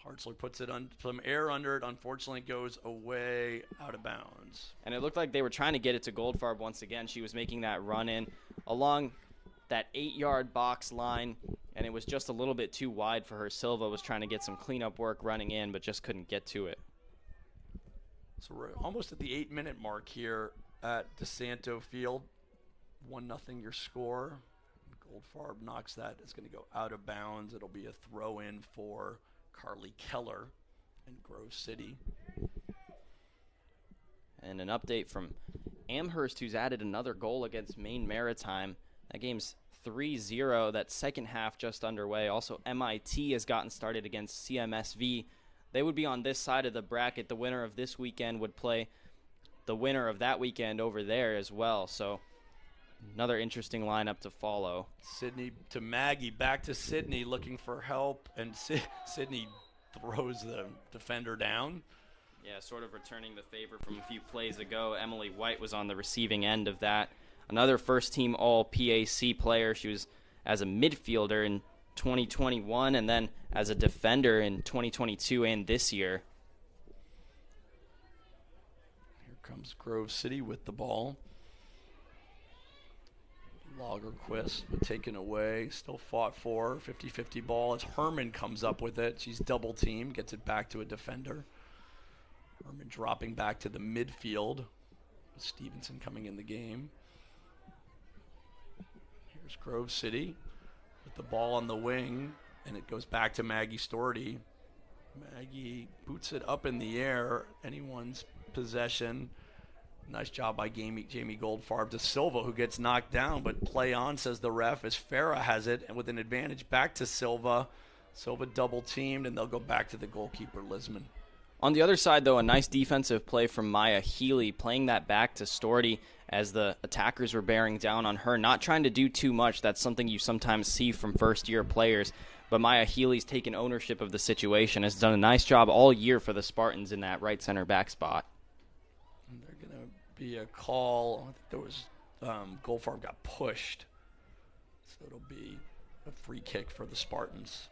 Hartzler puts it on some air under it. Unfortunately, goes away out of bounds. And it looked like they were trying to get it to Goldfarb once again. She was making that run-in along that 8-yard box line, and it was just a little bit too wide for her. Silva was trying to get some cleanup work running in, but just couldn't get to it. So we're almost at the 8-minute mark here at DeSanto Field. 1-0 your score. Goldfarb knocks that. It's going to go out of bounds. It'll be a throw-in for Carly Keller in Grove City. And an update from Amherst, who's added another goal against Maine Maritime. That game's 3-0. That second half just underway. Also, MIT has gotten started against CMSV. They would be on this side of the bracket. The winner of this weekend would play the winner of that weekend over there as well. So another interesting lineup to follow. Sydney to Maggie, back to Sydney looking for help, and Sydney throws the defender down. Yeah, sort of returning the favor from a few plays ago. Emily White was on the receiving end of that. Another first-team All-PAC player. She was as a midfielder in 2021 and then as a defender in 2022 and this year. Here comes Grove City with the ball. Lagerquist, but taken away. Still fought for. 50-50 ball as Herman comes up with it. She's double-teamed, gets it back to a defender. Herman dropping back to the midfield. Stevenson coming in the game. Here's Grove City with the ball on the wing, and it goes back to Maggie Storty. Maggie boots it up in the air. Anyone's possession. Nice job by Jamie Goldfarb to Silva, who gets knocked down, but play on, says the ref, as Farah has it, and with an advantage back to Silva. Silva double-teamed, and they'll go back to the goalkeeper, Lisman. On the other side, though, a nice defensive play from Maya Healy, playing that back to Storty as the attackers were bearing down on her, not trying to do too much. That's something you sometimes see from first-year players. But Maya Healy's taken ownership of the situation, has done a nice job all year for the Spartans in that right center back spot. And they're going to be a call. I think there was Goldfarb got pushed. So it'll be a free kick for the Spartans.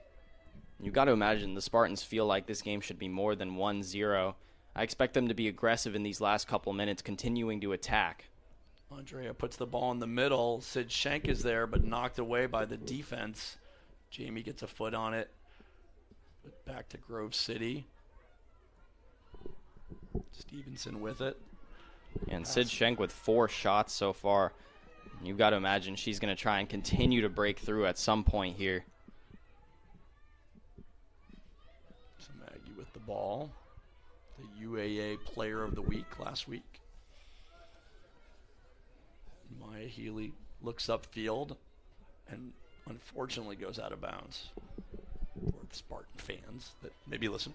You got to imagine the Spartans feel like this game should be more than 1-0. I expect them to be aggressive in these last couple minutes, continuing to attack. Andrea puts the ball in the middle. Sid Schenk is there, but knocked away by the defense. Jamie gets a foot on it. But back to Grove City. Stevenson with it. And Sid Schenk with 4 shots so far. You've got to imagine she's going to try and continue to break through at some point here. Maggie with the ball. The UAA Player of the Week last week. Maya Healy looks upfield and unfortunately goes out of bounds for the Spartan fans that maybe listen.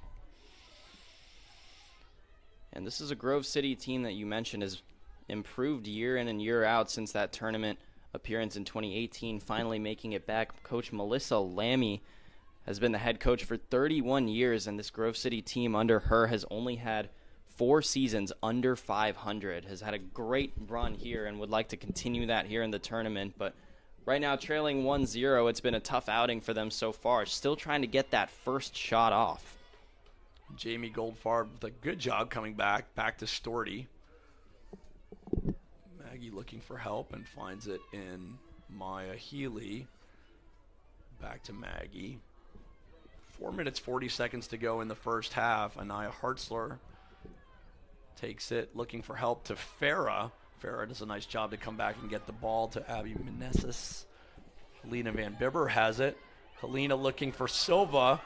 And this is a Grove City team that you mentioned has improved year in and year out since that tournament appearance in 2018, finally making it back. Coach Melissa Lammy has been the head coach for 31 years, and this Grove City team under her has only had 4 seasons under 500, has had a great run here and would like to continue that here in the tournament. But right now, trailing 1-0, it's been a tough outing for them so far. Still trying to get that first shot off. Jamie Goldfarb with a good job coming back to Storty. Maggie looking for help and finds it in Maya Healy. Back to Maggie. 4 minutes, 40 seconds to go in the first half. Anaya Hartzler takes it, looking for help to Farah. Farah does a nice job to come back and get the ball to Abby Meneses. Helena Van Bibber has it. Helena looking for Silva.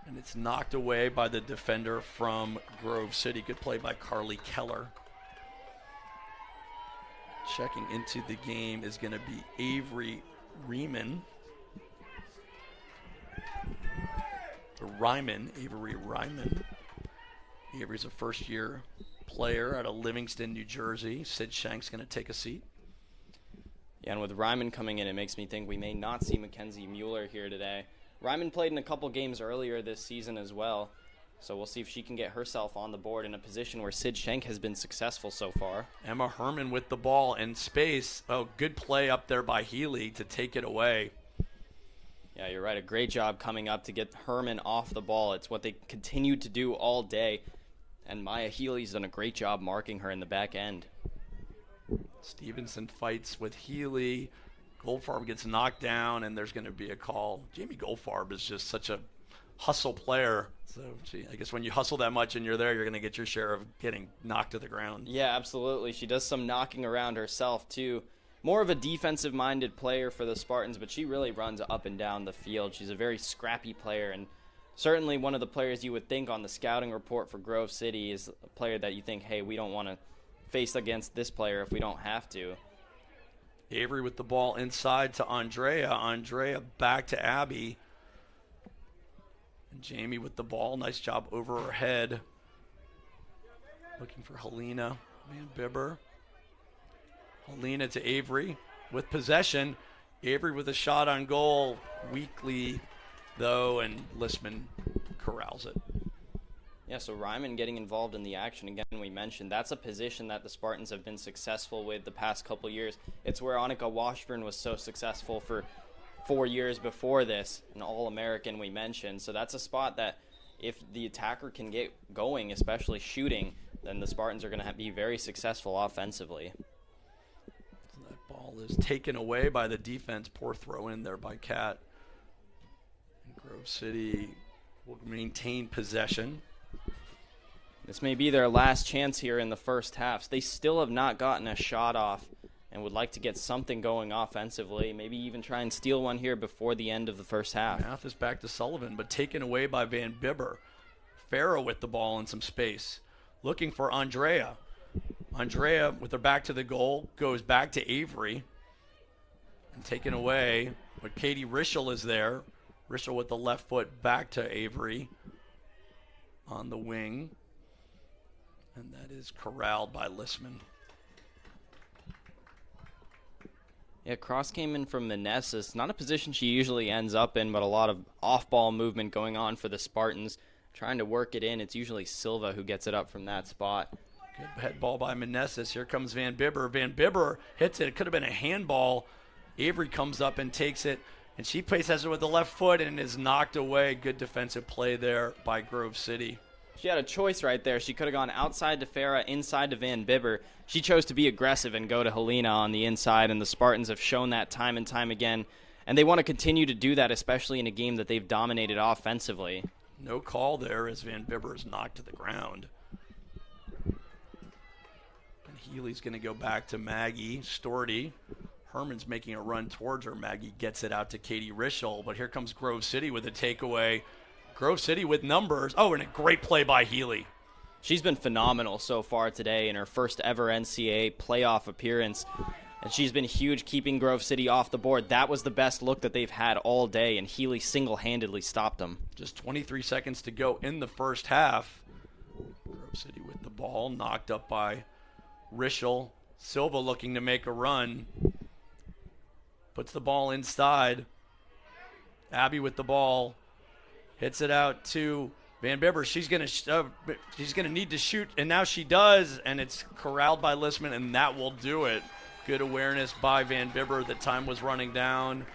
And it's knocked away by the defender from Grove City. Good play by Carly Keller. Checking into the game is going to be Avery Ryman. Avery Ryman. Avery's a first-year player out of Livingston, New Jersey. Sid Shank's going to take a seat. Yeah, and with Ryman coming in, it makes me think we may not see Mackenzie Mueller here today. Ryman played in a couple games earlier this season as well, so we'll see if she can get herself on the board in a position where Sid Schenk has been successful so far. Emma Herman with the ball in space. Oh, good play up there by Healy to take it away. Yeah, you're right. A great job coming up to get Herman off the ball. It's what they continue to do all day. And Maya Healy's done a great job marking her in the back end. Stevenson fights with Healy. Goldfarb gets knocked down, and there's going to be a call. Jamie Goldfarb is just such a hustle player. So, I guess when you hustle that much and you're there, you're going to get your share of getting knocked to the ground. Yeah, absolutely. She does some knocking around herself, too. More of a defensive-minded player for the Spartans, but she really runs up and down the field. She's a very scrappy player, and certainly one of the players you would think on the scouting report for Grove City is a player that you think, hey, we don't want to face against this player if we don't have to. Avery with the ball inside to Andrea. Andrea back to Abby. And Jamie with the ball. Nice job over her head. Looking for Helena Van Bibber. Helena to Avery with possession. Avery with a shot on goal. Weakly, though, and Listman corrals it. Yeah, so Ryman getting involved in the action. Again, we mentioned that's a position that the Spartans have been successful with the past couple years. It's where Annika Washburn was so successful for 4 years before this, an All-American we mentioned. So that's a spot that if the attacker can get going, especially shooting, then the Spartans are going to be very successful offensively. So that ball is taken away by the defense. Poor throw in there by Cat. And Grove City will maintain possession. This may be their last chance here in the first half. They still have not gotten a shot off and would like to get something going offensively, maybe even try and steal one here before the end of the first half. Mathis back to Sullivan, but taken away by Van Bibber. Farrow with the ball in some space, looking for Andrea. Andrea, with her back to the goal, goes back to Avery and taken away, but Katie Rischel is there. Rischel with the left foot back to Avery on the wing. And that is corralled by Listman. Yeah, cross came in from Meneses. Not a position she usually ends up in, but a lot of off-ball movement going on for the Spartans. Trying to work it in. It's usually Silva who gets it up from that spot. Good head ball by Meneses. Here comes Van Bibber. Van Bibber hits it. It could have been a handball. Avery comes up and takes it. And she places it with the left foot and is knocked away. Good defensive play there by Grove City. She had a choice right there. She could have gone outside to Farah, inside to Van Bibber. She chose to be aggressive and go to Helena on the inside, and the Spartans have shown that time and time again. And they want to continue to do that, especially in a game that they've dominated offensively. No call there as Van Bibber is knocked to the ground. And Healy's going to go back to Maggie Storty. Herman's making a run towards her. Maggie gets it out to Katie Rischel, but here comes Grove City with a takeaway. Grove City with numbers. Oh, and a great play by Healy. She's been phenomenal so far today in her first ever NCAA playoff appearance. And she's been huge keeping Grove City off the board. That was the best look that they've had all day, and Healy single-handedly stopped them. Just 23 seconds to go in the first half. Grove City with the ball, knocked up by Rischel. Silva looking to make a run. Puts the ball inside. Abby with the ball. Hits it out to Van Bibber. She's gonna need to shoot, and now she does, and it's corralled by Listman, and that will do it. Good awareness by Van Bibber. The time was running down,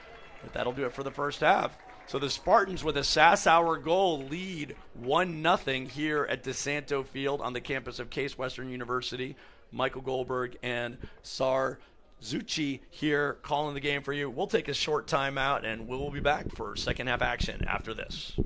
but that'll do it for the first half. So the Spartans, with a Sassower goal, lead 1-0 here at DeSanto Field on the campus of Case Western University. Michael Goldberg and Sar Zucchi here calling the game for you. We'll take a short timeout, and we'll be back for second half action after this.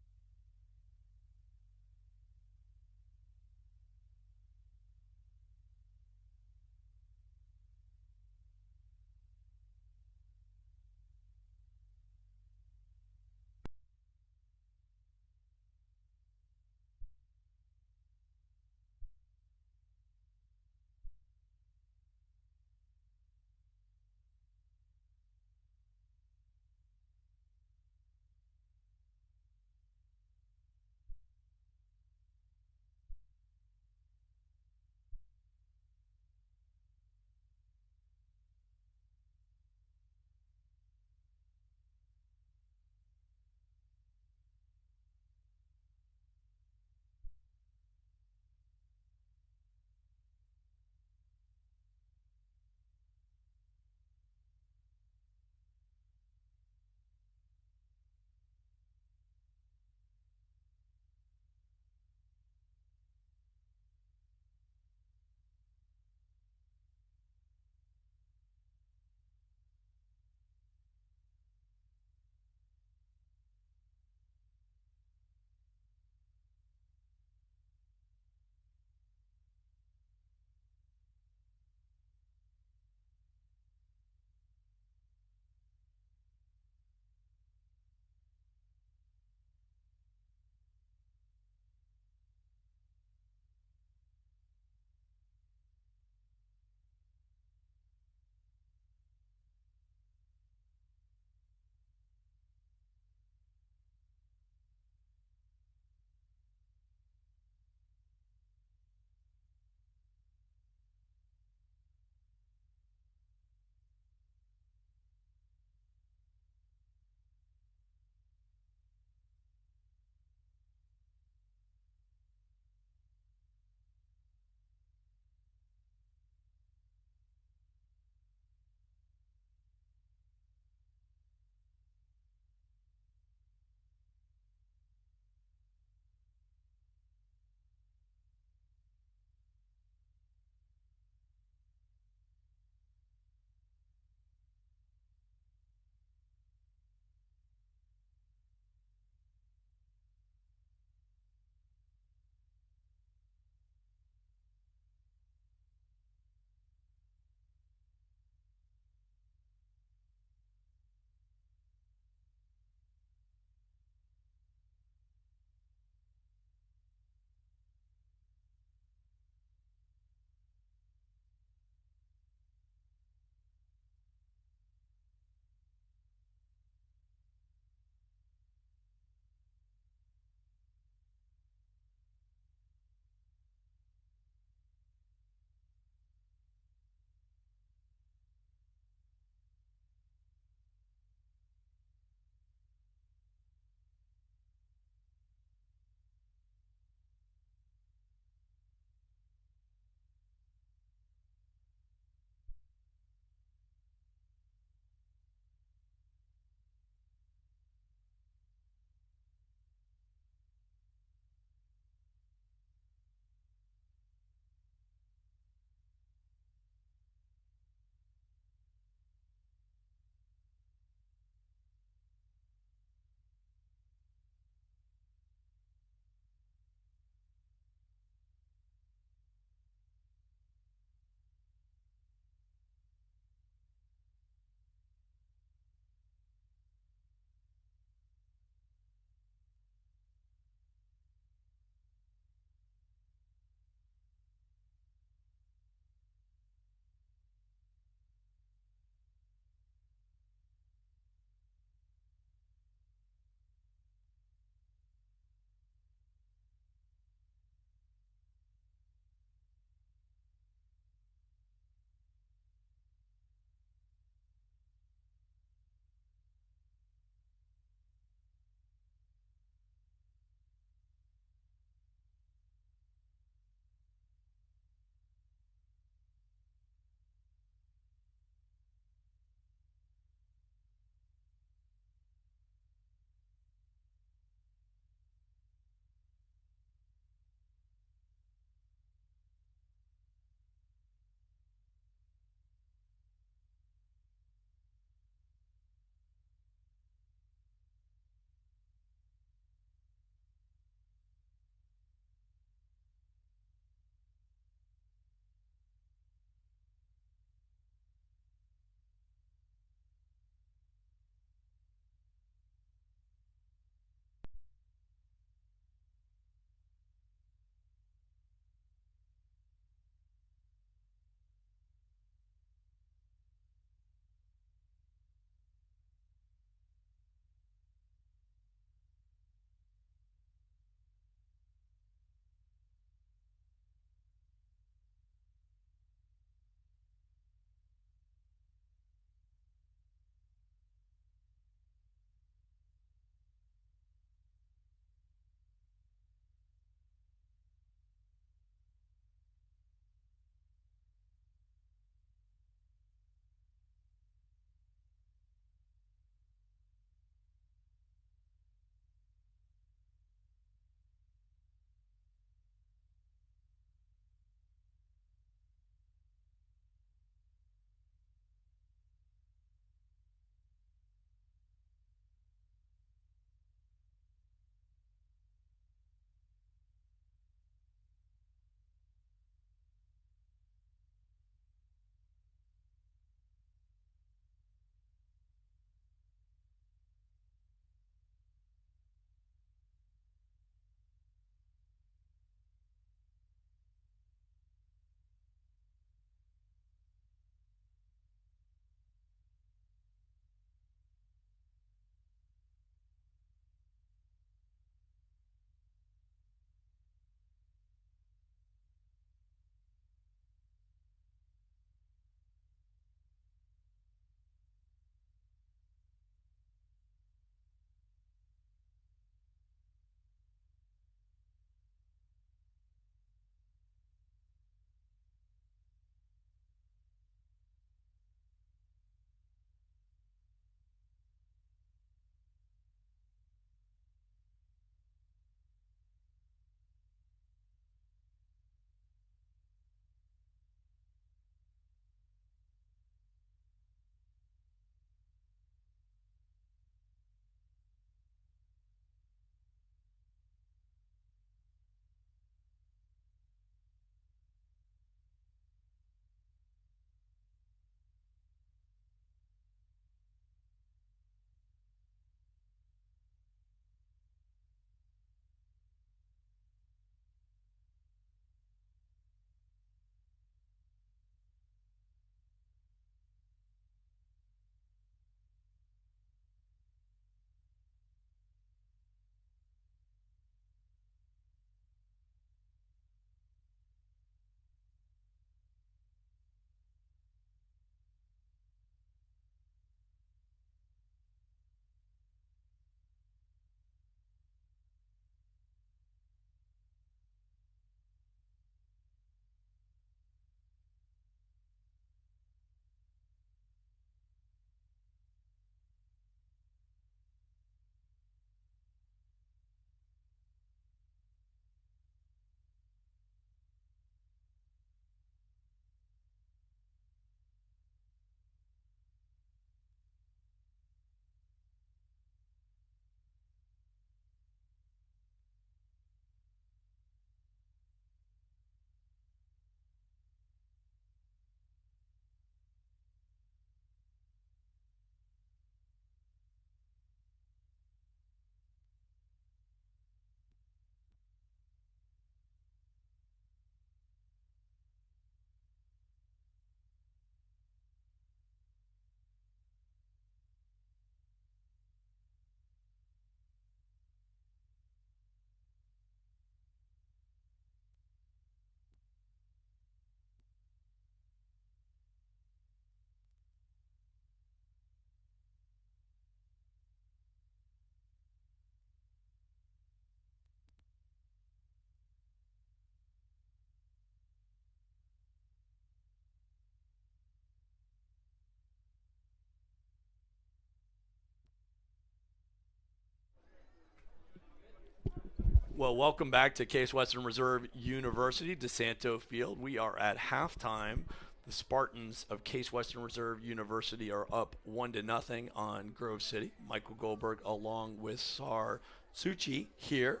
Well, welcome back to Case Western Reserve University, DeSanto Field. We are at halftime. The Spartans of Case Western Reserve University are up 1-0 on Grove City. Michael Goldberg along with Sar Suchi here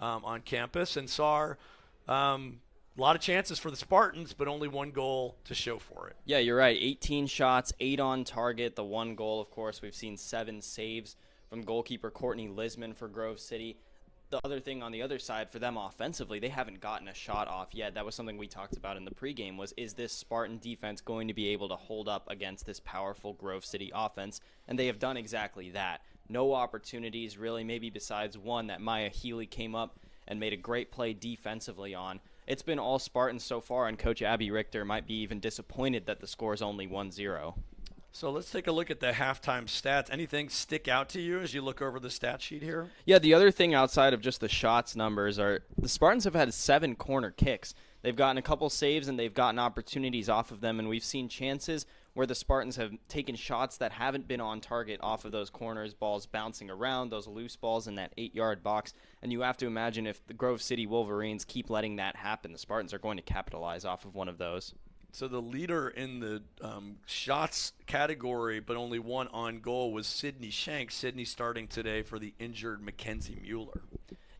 on campus. And Sar, a lot of chances for the Spartans, but only one goal to show for it. Yeah, you're right. 18 shots, 8 on target. The one goal, of course, we've seen 7 saves from goalkeeper Courtney Lisman for Grove City. The other thing on the other side for them offensively, they haven't gotten a shot off yet. That was something we talked about in the pregame was, is this Spartan defense going to be able to hold up against this powerful Grove City offense? And they have done exactly that. No opportunities, really, maybe besides one that Maya Healy came up and made a great play defensively on. It's been all Spartans so far, and Coach Abby Richter might be even disappointed that the score is only 1-0. So let's take a look at the halftime stats. Anything stick out to you as you look over the stat sheet here? Yeah, the other thing outside of just the shots numbers are the Spartans have had 7 corner kicks. They've gotten a couple saves and they've gotten opportunities off of them, and we've seen chances where the Spartans have taken shots that haven't been on target off of those corners, balls bouncing around, those loose balls in that 8-yard box. And you have to imagine if the Grove City Wolverines keep letting that happen, the Spartans are going to capitalize off of one of those. So the leader in the shots category, but only one on goal, was Sydney Shank. Sydney starting today for the injured Mackenzie Mueller.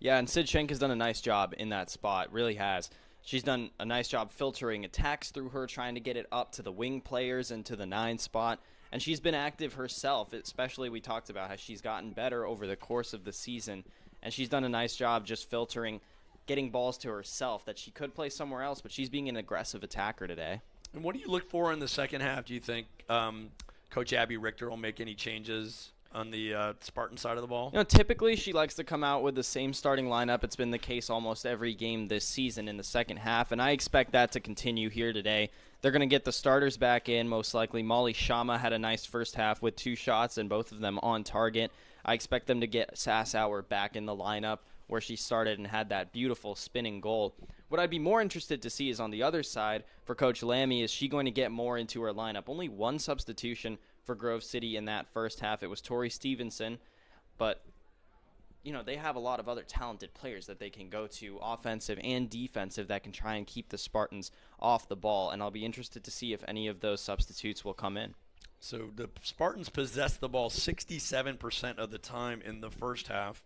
Yeah, and Sid Shank has done a nice job in that spot, really has. She's done a nice job filtering attacks through her, trying to get it up to the wing players and to the 9 spot. And she's been active herself, especially we talked about how she's gotten better over the course of the season. And she's done a nice job just filtering, getting balls to herself that she could play somewhere else, but she's being an aggressive attacker today. And what do you look for in the second half? Do you think Coach Abby Richter will make any changes on the Spartan side of the ball? You know, typically she likes to come out with the same starting lineup. It's been the case almost every game this season in the second half, and I expect that to continue here today. They're going to get the starters back in, most likely. Molly Shama had a nice first half with 2 shots, and both of them on target. I expect them to get Sassauer back in the lineup where she started and had that beautiful spinning goal. What I'd be more interested to see is on the other side for Coach Lammy, is she going to get more into her lineup? Only one substitution for Grove City in that first half. It was Tori Stevenson, but you know, they have a lot of other talented players that they can go to, offensive and defensive, that can try and keep the Spartans off the ball, and I'll be interested to see if any of those substitutes will come in. So the Spartans possessed the ball 67% of the time in the first half.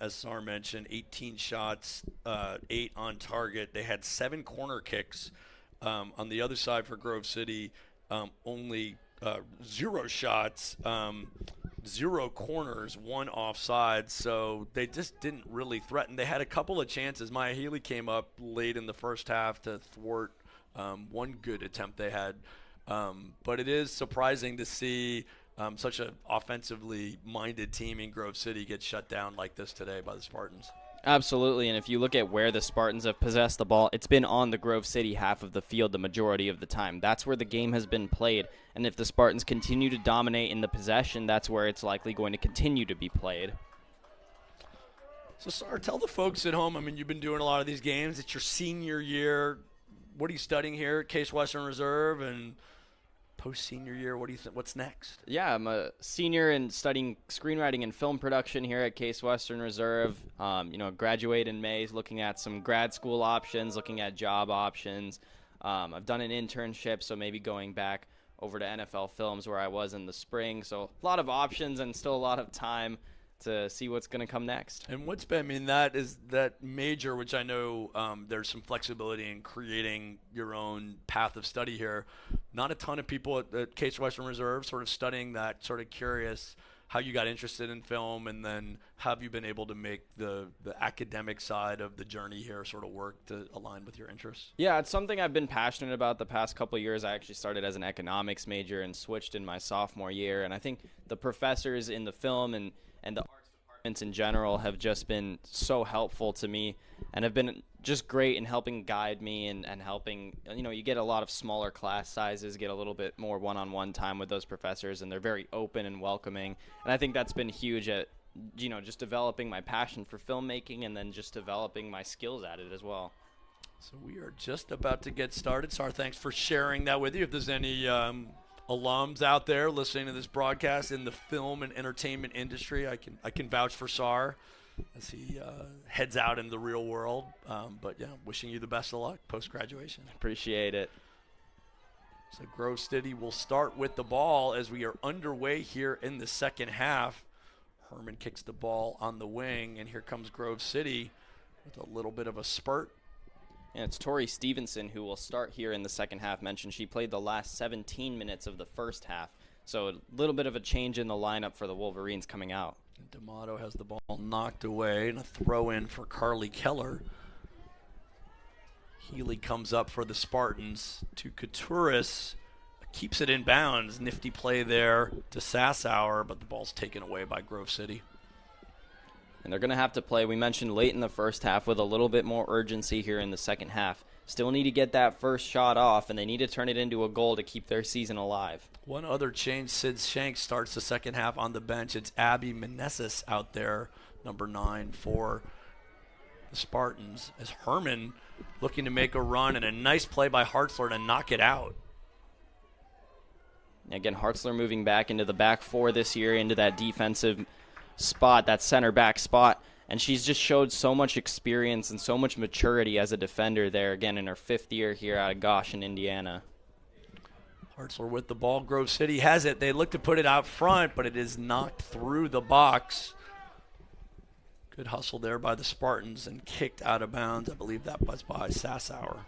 As Sar mentioned, 18 shots, 8 on target. They had 7 corner kicks. On the other side for Grove City, only 0 shots, 0 corners, 1 offside. So they just didn't really threaten. They had a couple of chances. Maya Healy came up late in the first half to thwart one good attempt they had. But it is surprising to see such an offensively minded team in Grove City get shut down like this today by the Spartans. Absolutely, and if you look at where the Spartans have possessed the ball, it's been on the Grove City half of the field the majority of the time. That's where the game has been played, and if the Spartans continue to dominate in the possession, that's where it's likely going to continue to be played. So, Sar, tell the folks at home, I mean, you've been doing a lot of these games. It's your senior year. What are you studying here at Case Western Reserve? And post-senior year, what do you think? What's next? Yeah, I'm a senior and studying screenwriting and film production here at Case Western Reserve. Graduate in May, looking at some grad school options, looking at job options. I've done an internship, so maybe going back over to NFL Films where I was in the spring. So a lot of options and still a lot of time to see what's going to come next. And what's been, I mean, that is that major, which I know there's some flexibility in creating your own path of study here. Not a ton of people at Case Western Reserve sort of studying that, sort of curious how you got interested in film, and then have you been able to make the academic side of the journey here sort of work to align with your interests? Yeah, it's something I've been passionate about the past couple of years. I actually started as an economics major and switched in my sophomore year, and I think the professors in the film and the arts departments in general have just been so helpful to me and have been just great in helping guide me and helping, you get a lot of smaller class sizes, get a little bit more one-on-one time with those professors, and they're very open and welcoming. And I think that's been huge at, just developing my passion for filmmaking and then just developing my skills at it as well. So we are just about to get started. Sar, thanks for sharing that with you. If there's any alums out there listening to this broadcast in the film and entertainment industry, I can vouch for Sar. as he heads out into the real world. But yeah, wishing you the best of luck post-graduation. Appreciate it. So Grove City will start with the ball as we are underway here in the second half. Herman kicks the ball on the wing, and here comes Grove City with a little bit of a spurt. And it's Tori Stevenson who will start here in the second half. Mentioned she played the last 17 minutes of the first half. So a little bit of a change in the lineup for the Wolverines coming out. And D'Amato has the ball knocked away, and a throw in for Carly Keller. Healy comes up for the Spartans to Couturis. Keeps it in bounds. Nifty play there to Sassower, but the ball's taken away by Grove City. And they're going to have to play, we mentioned, late in the first half with a little bit more urgency here in the second half. Still need to get that first shot off, and they need to turn it into a goal to keep their season alive. One other change, Sid Shanks starts the second half on the bench. It's Abby Meneses out there, number 9 for the Spartans, as Herman looking to make a run, and a nice play by Hartzler to knock it out. Again, Hartzler moving back into the back four this year, into that defensive spot, that center back spot, and she's just showed so much experience and so much maturity as a defender there, again, in her 5th year here out of Goshen, Indiana. Hartzler with the ball. Grove City has it. They look to put it out front, but it is knocked through the box. Good hustle there by the Spartans and kicked out of bounds. I believe that was by Sassower.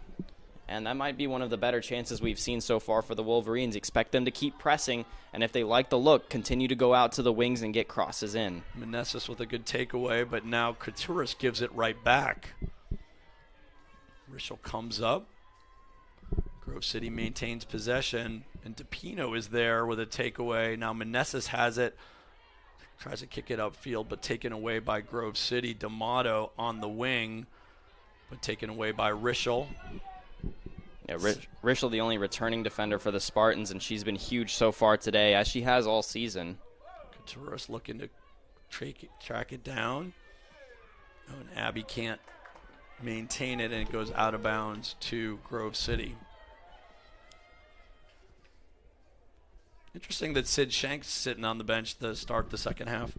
And that might be one of the better chances we've seen so far for the Wolverines. Expect them to keep pressing, and if they like the look, continue to go out to the wings and get crosses in. Meneses with a good takeaway, but now Couturis gives it right back. Rischel comes up. Grove City maintains possession, and DePino is there with a takeaway. Now Meneses has it. Tries to kick it upfield, but taken away by Grove City. D'Amato on the wing, but taken away by Rischel. Yeah, Rischel, the only returning defender for the Spartans, and she's been huge so far today, as she has all season. Couturis looking to track it down. Oh, and Abby can't maintain it, and it goes out of bounds to Grove City. Interesting that Sid Shanks sitting on the bench to start the second half.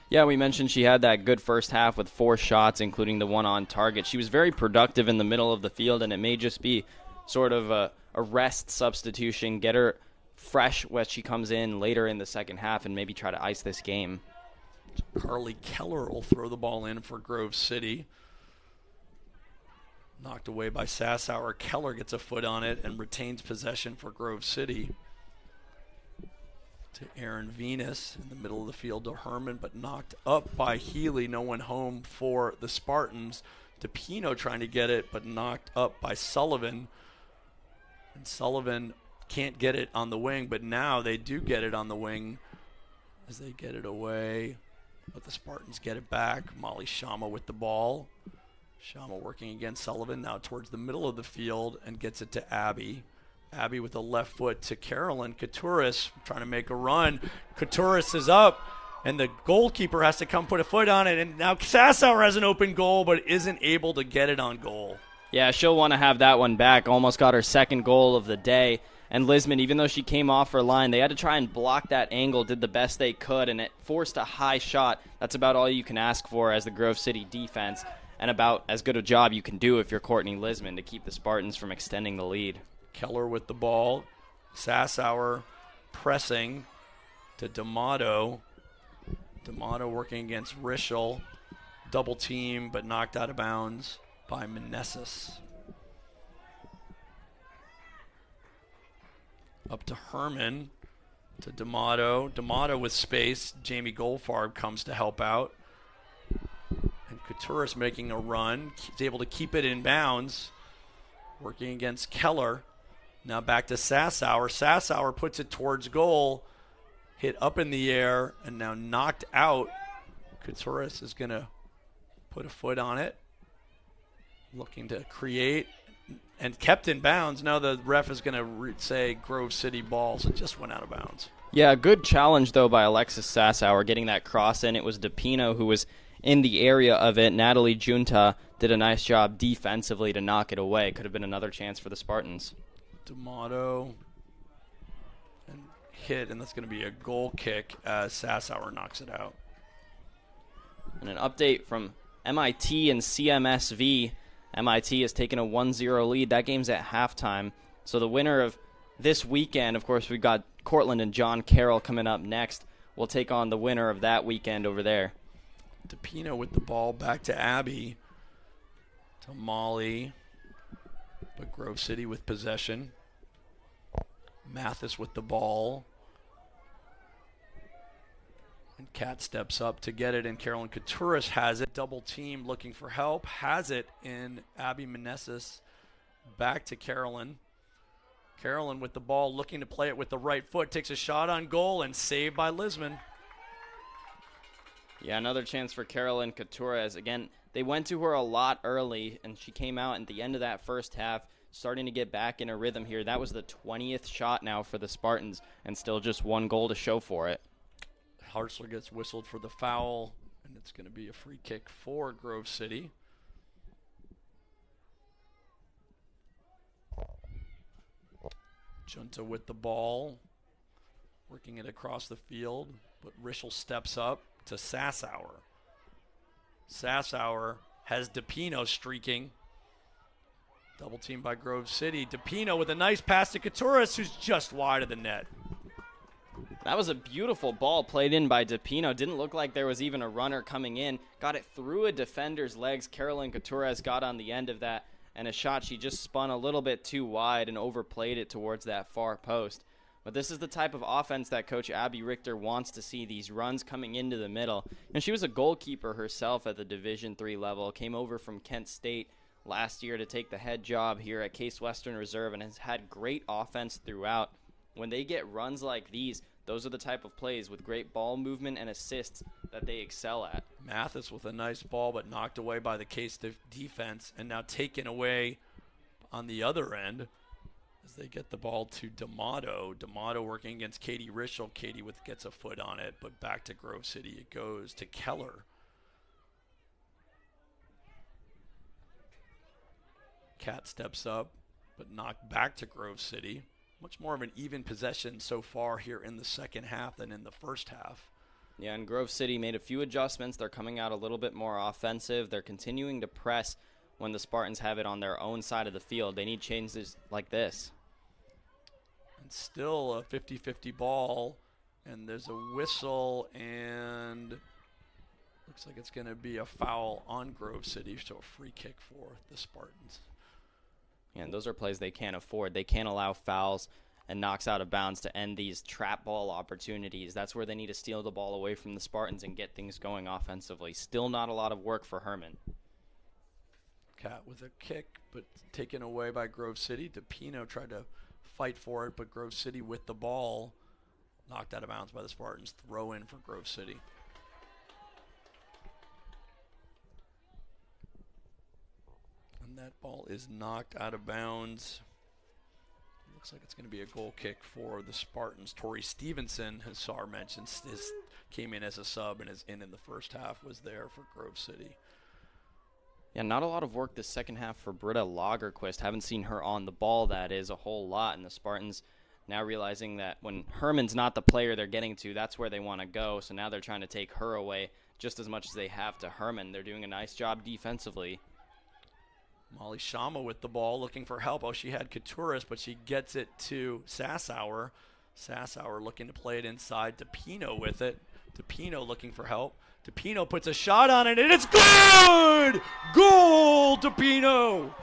Yeah, we mentioned she had that good first half with 4 shots, including the one on target. She was very productive in the middle of the field, and it may just be sort of a rest substitution, get her fresh when she comes in later in the second half and maybe try to ice this game. Carly Keller will throw the ball in for Grove City. Knocked away by Sassower. Keller gets a foot on it and retains possession for Grove City. To Aaron Venus in the middle of the field to Herman, but knocked up by Healy. No one home for the Spartans. DePino trying to get it, but knocked up by Sullivan. And Sullivan can't get it on the wing, but now they do get it on the wing as they get it away. But the Spartans get it back. Molly Shama with the ball. Shama working against Sullivan now towards the middle of the field and gets it to Abby. Abby with a left foot to Carolyn. Couturis trying to make a run. Couturis is up, and the goalkeeper has to come put a foot on it. And now Sassower has an open goal, but isn't able to get it on goal. Yeah, she'll want to have that one back. Almost got her second goal of the day. And Lisman, even though she came off her line, they had to try and block that angle, did the best they could, and it forced a high shot. That's about all you can ask for as the Grove City defense, and about as good a job you can do if you're Courtney Lisman to keep the Spartans from extending the lead. Keller with the ball. Sassower pressing to D'Amato. D'Amato working against Rischel. Double team, but knocked out of bounds by Meneses. Up to Herman. To D'Amato. D'Amato with space. Jamie Goldfarb comes to help out. And Couturis making a run. He's able to keep it in bounds. Working against Keller. Now back to Sassower. Sassower puts it towards goal. Hit up in the air and now knocked out. Couturis is going to put a foot on it. Looking to create and kept in bounds. Now the ref is going to say Grove City ball, so it just went out of bounds. Yeah, good challenge, though, by Alexis Sassower getting that cross in. It was DePino who was in the area of it. Natalie Junta did a nice job defensively to knock it away. Could have been another chance for the Spartans. D'Amato and hit, and that's going to be a goal kick as Sassower knocks it out. And an update from MIT and CMSV. MIT has taken a 1-0 lead. That game's at halftime. So the winner of this weekend, of course, we've got Cortland and John Carroll coming up next. We'll take on the winner of that weekend over there. DePino with the ball back to Abby. To Molly. But Grove City with possession. Mathis with the ball. And Kat steps up to get it, and Carolyn Couturis has it. Double team looking for help. Has it in Abby Meneses. Back to Carolyn. Carolyn with the ball, looking to play it with the right foot. Takes a shot on goal and saved by Lisman. Yeah, another chance for Carolyn Couturis. Again, they went to her a lot early, and she came out at the end of that first half, starting to get back in a rhythm here. That was the 20th shot now for the Spartans, and still just one goal to show for it. Hartzler gets whistled for the foul, and it's going to be a free kick for Grove City. Junta with the ball, working it across the field, but Rischel steps up to Sassauer. Sassauer has DePino streaking. Double team by Grove City. DePino with a nice pass to Couturis, who's just wide of the net. That was a beautiful ball played in by DePino. Didn't look like there was even a runner coming in. Got it through a defender's legs. Carolyn Couturis got on the end of that, and a shot she just spun a little bit too wide and overplayed it towards that far post. But this is the type of offense that Coach Abby Richter wants to see, these runs coming into the middle. And she was a goalkeeper herself at the Division III level, came over from Kent State last year to take the head job here at Case Western Reserve, and has had great offense throughout. When they get runs like these, those are the type of plays with great ball movement and assists that they excel at. Mathis with a nice ball, but knocked away by the Case defense, and now taken away on the other end as they get the ball to D'Amato. D'Amato working against Katie Rischel. Katie gets a foot on it, but back to Grove City it goes to Keller. Cat steps up, but knocked back to Grove City. Much more of an even possession so far here in the second half than in the first half. Yeah, and Grove City made a few adjustments. They're coming out a little bit more offensive. They're continuing to press when the Spartans have it on their own side of the field. They need changes like this. And still a 50-50 ball, and there's a whistle, and looks like it's going to be a foul on Grove City, so a free kick for the Spartans. And those are plays they can't afford. They can't allow fouls and knocks out of bounds to end these trap ball opportunities. That's where they need to steal the ball away from the Spartans and get things going offensively. Still not a lot of work for Herman. Cat with a kick, but taken away by Grove City. DePino tried to fight for it, but Grove City with the ball. Knocked out of bounds by the Spartans. Throw in for Grove City. And that ball is knocked out of bounds. Looks like it's going to be a goal kick for the Spartans. Tori Stevenson, as Sar mentioned, came in as a sub and is in the first half, was there for Grove City. Yeah, not a lot of work this second half for Britta Lagerquist. Haven't seen her on the ball, that is, a whole lot. And the Spartans now realizing that when Herman's not the player they're getting to, that's where they want to go. So now they're trying to take her away just as much as they have to Herman. They're doing a nice job defensively. Molly Shama with the ball, looking for help. Oh, she had Couturis, but she gets it to Sassauer. Sassauer looking to play it inside. DePino with it. DePino looking for help. DePino puts a shot on it, and it's good! Goal, DePino!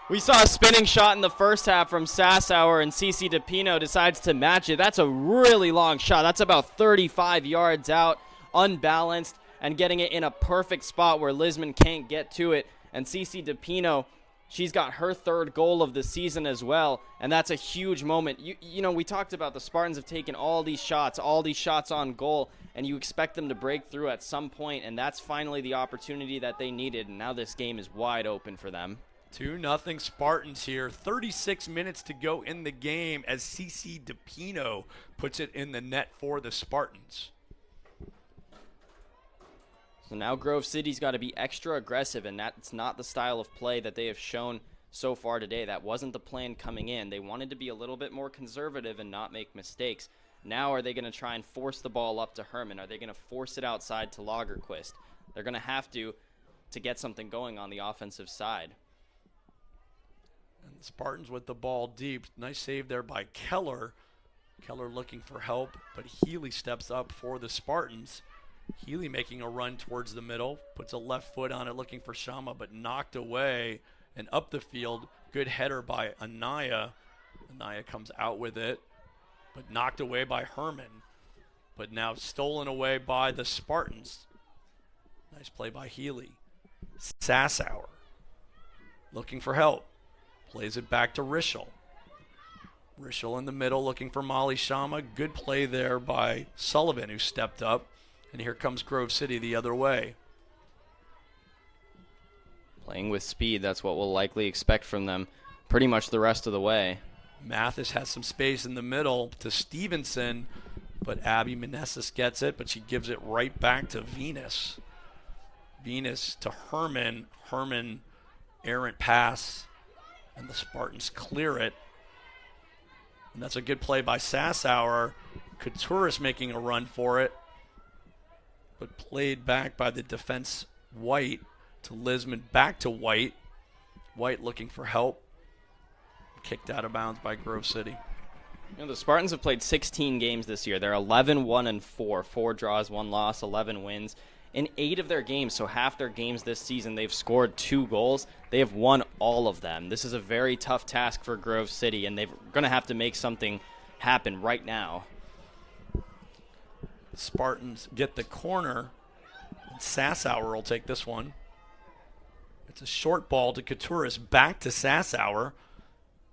We saw a spinning shot in the first half from Sassauer, and CC DePino decides to match it. That's a really long shot. That's about 35 yards out, unbalanced, and getting it in a perfect spot where Lisman can't get to it. And CC DePino, she's got her third goal of the season as well, and that's a huge moment. You know, we talked about the Spartans have taken all these shots on goal, and you expect them to break through at some point, and that's finally the opportunity that they needed, and now this game is wide open for them. 2-0 Spartans here. 36 minutes to go in the game as CC DePino puts it in the net for the Spartans. So now Grove City's got to be extra aggressive, and that's not the style of play that they have shown so far today. That wasn't the plan coming in. They wanted to be a little bit more conservative and not make mistakes. Now are they going to try and force the ball up to Herman? Are they going to force it outside to Lagerquist? They're going to have to get something going on the offensive side. And the Spartans with the ball deep. Nice save there by Keller. Keller looking for help, but Healy steps up for the Spartans. Healy making a run towards the middle, puts a left foot on it looking for Shama, but knocked away and up the field. Good header by Anaya. Anaya comes out with it, but knocked away by Herman. But now stolen away by the Spartans. Nice play by Healy. Sassower looking for help. Plays it back to Rischel. Rischel in the middle looking for Molly Shama. Good play there by Sullivan, who stepped up. And here comes Grove City the other way. Playing with speed, that's what we'll likely expect from them pretty much the rest of the way. Mathis has some space in the middle to Stevenson, but Abby Meneses gets it, but she gives it right back to Venus. Venus to Herman. Herman, errant pass, and the Spartans clear it. And that's a good play by Sassower. Couturis making a run for it, but played back by the defense White to Lisman, back to White. White looking for help. Kicked out of bounds by Grove City. You know, the Spartans have played 16 games this year. They're 11-1-4, 4 draws, 1 loss, 11 wins. In 8 of their games, so half their games this season, they've scored 2 goals. They have won all of them. This is a very tough task for Grove City, and they're going to have to make something happen right now. Spartans get the corner. And Sassower will take this one. It's a short ball to Couturis, back to Sassower.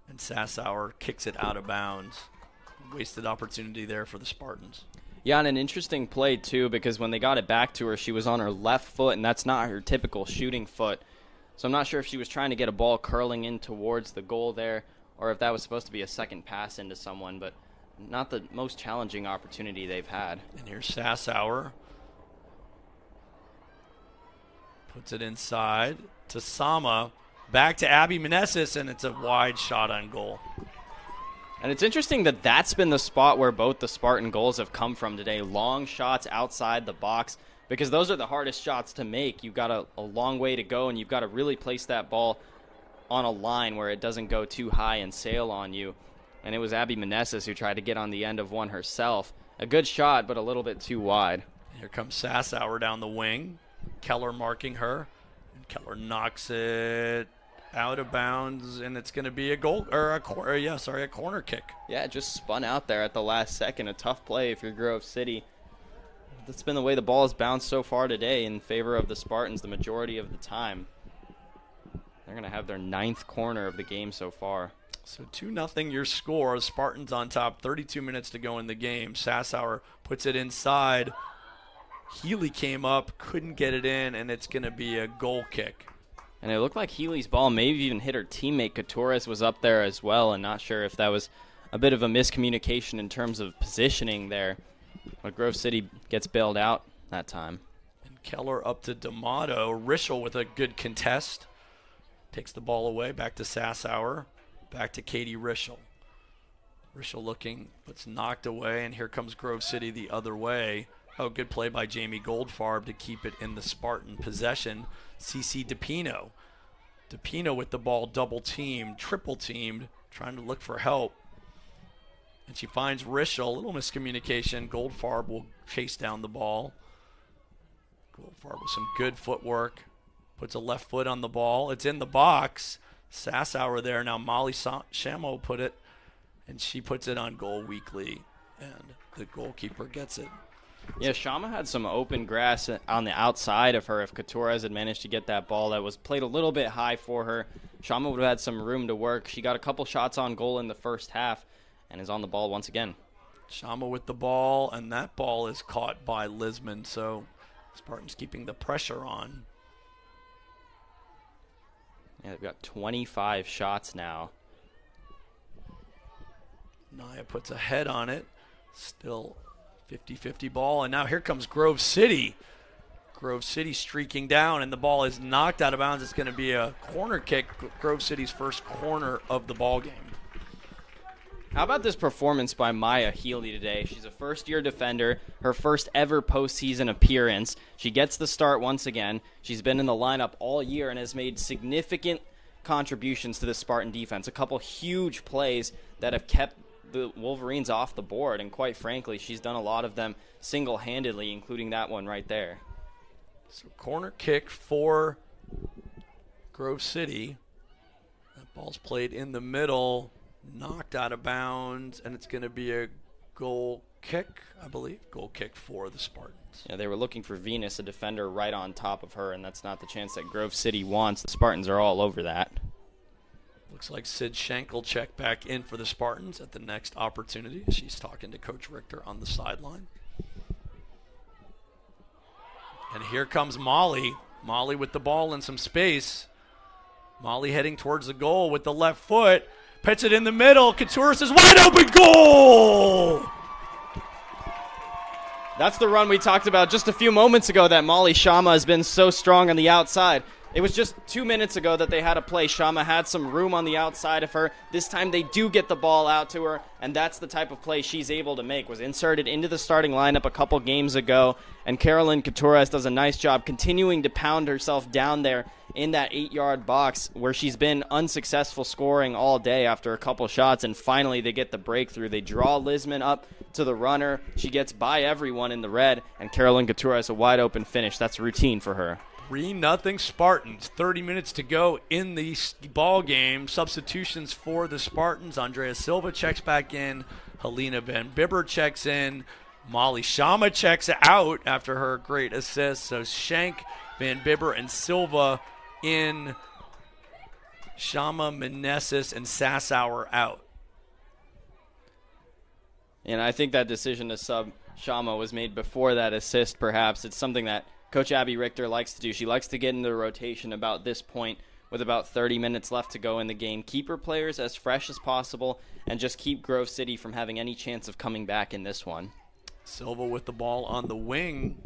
And Sassower kicks it out of bounds. Wasted opportunity there for the Spartans. Yeah, and an interesting play, too, because when they got it back to her, she was on her left foot, and that's not her typical shooting foot. So I'm not sure if she was trying to get a ball curling in towards the goal there, or if that was supposed to be a second pass into someone, but not the most challenging opportunity they've had. And here's Sassower. Puts it inside to Sama. Back to Abby Meneses, and it's a wide shot on goal. And it's interesting that that's been the spot where both the Spartan goals have come from today. Long shots outside the box, because those are the hardest shots to make. You've got a long way to go, and you've got to really place that ball on a line where it doesn't go too high and sail on you. And it was Abby Meneses who tried to get on the end of one herself. A good shot, but a little bit too wide. Here comes Sassower down the wing. Keller marking her. And Keller knocks it out of bounds, and it's going to be a goal or a corner kick. Yeah, it just spun out there at the last second. A tough play if you're Grove City. That's been the way the ball has bounced so far today in favor of the Spartans the majority of the time. They're going to have their 9th corner of the game so far. So 2-0 your score. Spartans on top, 32 minutes to go in the game. Sassower puts it inside. Healy came up, couldn't get it in, and it's going to be a goal kick. And it looked like Healy's ball maybe even hit her teammate. Couturis was up there as well, and not sure if that was a bit of a miscommunication in terms of positioning there. But Grove City gets bailed out that time. And Keller up to D'Amato. Rischel with a good contest. Takes the ball away, back to Sassower. Back to Katie Rischel. Rischel looking, but it's knocked away, and here comes Grove City the other way. Oh, good play by Jamie Goldfarb to keep it in the Spartan possession. CC DePino. DePino with the ball double-teamed, triple-teamed, trying to look for help. And she finds Rischel. A little miscommunication. Goldfarb will chase down the ball. Goldfarb with some good footwork. Puts a left foot on the ball. It's in the box. Sassower there. Now Molly Shamo put it, and she puts it on goal weakly, and the goalkeeper gets it. Yeah, Shama had some open grass on the outside of her. If Couturis had managed to get that ball that was played a little bit high for her, Shama would have had some room to work. She got a couple shots on goal in the first half and is on the ball once again. Shama with the ball, and that ball is caught by Lisman, so Spartans keeping the pressure on. Yeah, they've got 25 shots now. Naya puts a head on it. Still 50-50 ball, and now here comes Grove City. Grove City streaking down, and the ball is knocked out of bounds. It's going to be a corner kick, Grove City's first corner of the ball game. How about this performance by Maya Healy today? She's a first-year defender, her first ever postseason appearance. She gets the start once again. She's been in the lineup all year and has made significant contributions to the Spartan defense. A couple huge plays that have kept the Wolverines off the board, and quite frankly, she's done a lot of them single-handedly, including that one right there. So corner kick for Grove City. That ball's played in the middle, knocked out of bounds, and it's going to be a goal kick, I believe. Goal kick for the Spartans. Yeah, they were looking for Venus, a defender right on top of her, and that's not the chance that Grove City wants. The Spartans are all over that. Looks like Sid Schenk will check back in for the Spartans at the next opportunity. She's talking to Coach Richter on the sideline. And here comes Molly. Molly with the ball in some space. Molly heading towards the goal with the left foot. Puts it in the middle. Couture says, wide open goal! That's the run we talked about just a few moments ago that Molly Shama has been so strong on the outside. It was just 2 minutes ago that they had a play. Shama had some room on the outside of her. This time they do get the ball out to her, and that's the type of play she's able to make. Was inserted into the starting lineup a couple games ago, and Carolyn Coutures does a nice job continuing to pound herself down there in that 8-yard box where she's been unsuccessful scoring all day after a couple shots, and finally they get the breakthrough. They draw Lisman up to the runner. She gets by everyone in the red, and Carolyn Coutures a wide open finish. That's routine for her. 3-0 Spartans. 30 minutes to go in the ball game. Substitutions for the Spartans. Andrea Silva checks back in. Helena Van Bibber checks in. Molly Shama checks out after her great assist. So Schenk, Van Bibber, and Silva in. Shama, Meneses, and Sassauer out. And I think that decision to sub Shama was made before that assist, perhaps. It's something that Coach Abby Richter likes to do. She likes to get into the rotation about this point with about 30 minutes left to go in the game. Keep her players as fresh as possible and just keep Grove City from having any chance of coming back in this one. Silva with the ball on the wing.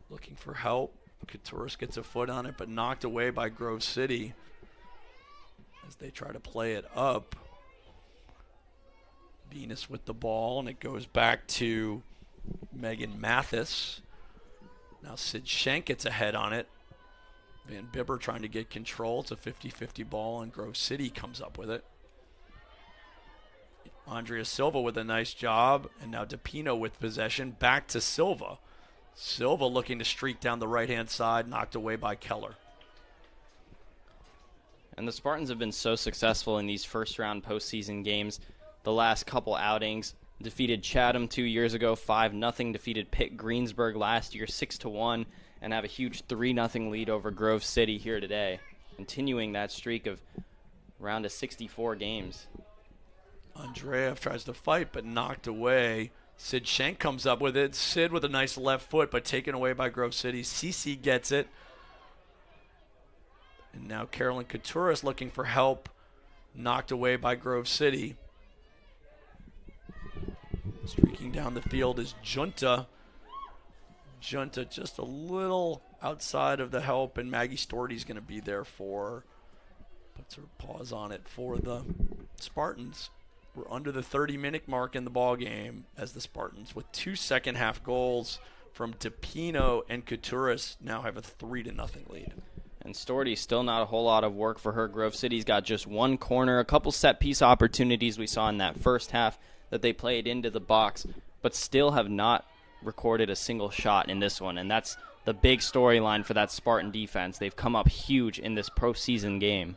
Looking for help. Coutures gets a foot on it, but knocked away by Grove City as they try to play it up. Venus with the ball, and it goes back to Megan Mathis. Now Sid Schenk gets ahead on it. Van Bibber trying to get control. It's a 50-50 ball, and Grove City comes up with it. Andrea Silva with a nice job, and now DePino with possession. Back to Silva. Silva looking to streak down the right-hand side, knocked away by Keller. And the Spartans have been so successful in these first-round postseason games. The last couple outings, defeated Chatham 2 years ago, 5-0. Defeated Pitt Greensburg last year, 6-1, and have a huge 3-0 lead over Grove City here today, continuing that streak of around 64 games. Andreev tries to fight, but knocked away. Sid Schenk comes up with it. Sid with a nice left foot, but taken away by Grove City. Cece gets it. And now Carolyn Coutures looking for help, knocked away by Grove City. Streaking down the field is Junta. Junta just a little outside of the help, and Maggie Storty's going to be there for, puts her paws on it for the Spartans. We're under the 30-minute mark in the ball game as the Spartans, with 2 second-half goals from DePino and Coutures, now have a 3-0 lead. And Storty, still not a whole lot of work for her. Grove City's got just one corner, a couple set-piece opportunities we saw in that first half that they played into the box, but still have not recorded a single shot in this one. And that's the big storyline for that Spartan defense. They've come up huge in this postseason game.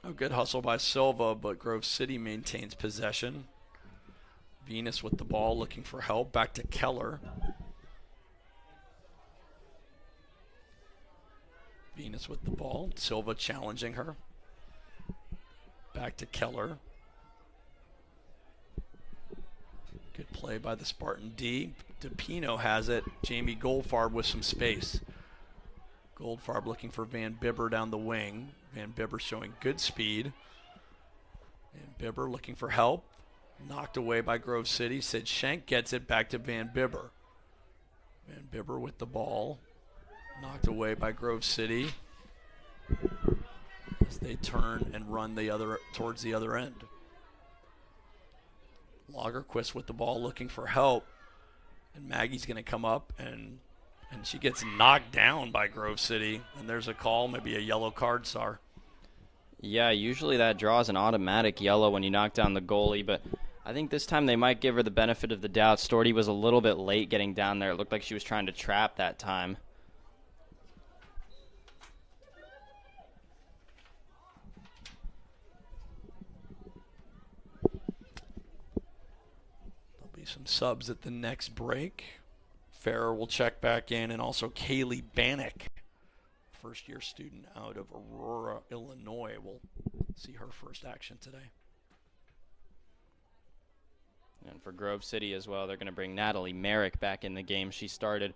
A good hustle by Silva, but Grove City maintains possession. Venus with the ball looking for help. Back to Keller. Venus with the ball. Silva challenging her. Back to Keller. Good play by the Spartan D. DePino has it. Jamie Goldfarb with some space. Goldfarb looking for Van Bibber down the wing. Van Bibber showing good speed. Van Bibber looking for help. Knocked away by Grove City. Sid Schenk gets it back to Van Bibber. Van Bibber with the ball. Knocked away by Grove City as they turn and run towards the other end. Lagerquist with the ball looking for help. And Maggie's going to come up, and she gets knocked down by Grove City. And there's a call, maybe a yellow card, Sar. Yeah, usually that draws an automatic yellow when you knock down the goalie, but I think this time they might give her the benefit of the doubt. Storty was a little bit late getting down there. It looked like she was trying to trap that time. Some subs at the next break. Farrer will check back in, and also Kaylee Bannock, first-year student out of Aurora, Illinois, will see her first action today. And for Grove City as well, they're going to bring Natalie Merrick back in the game. She started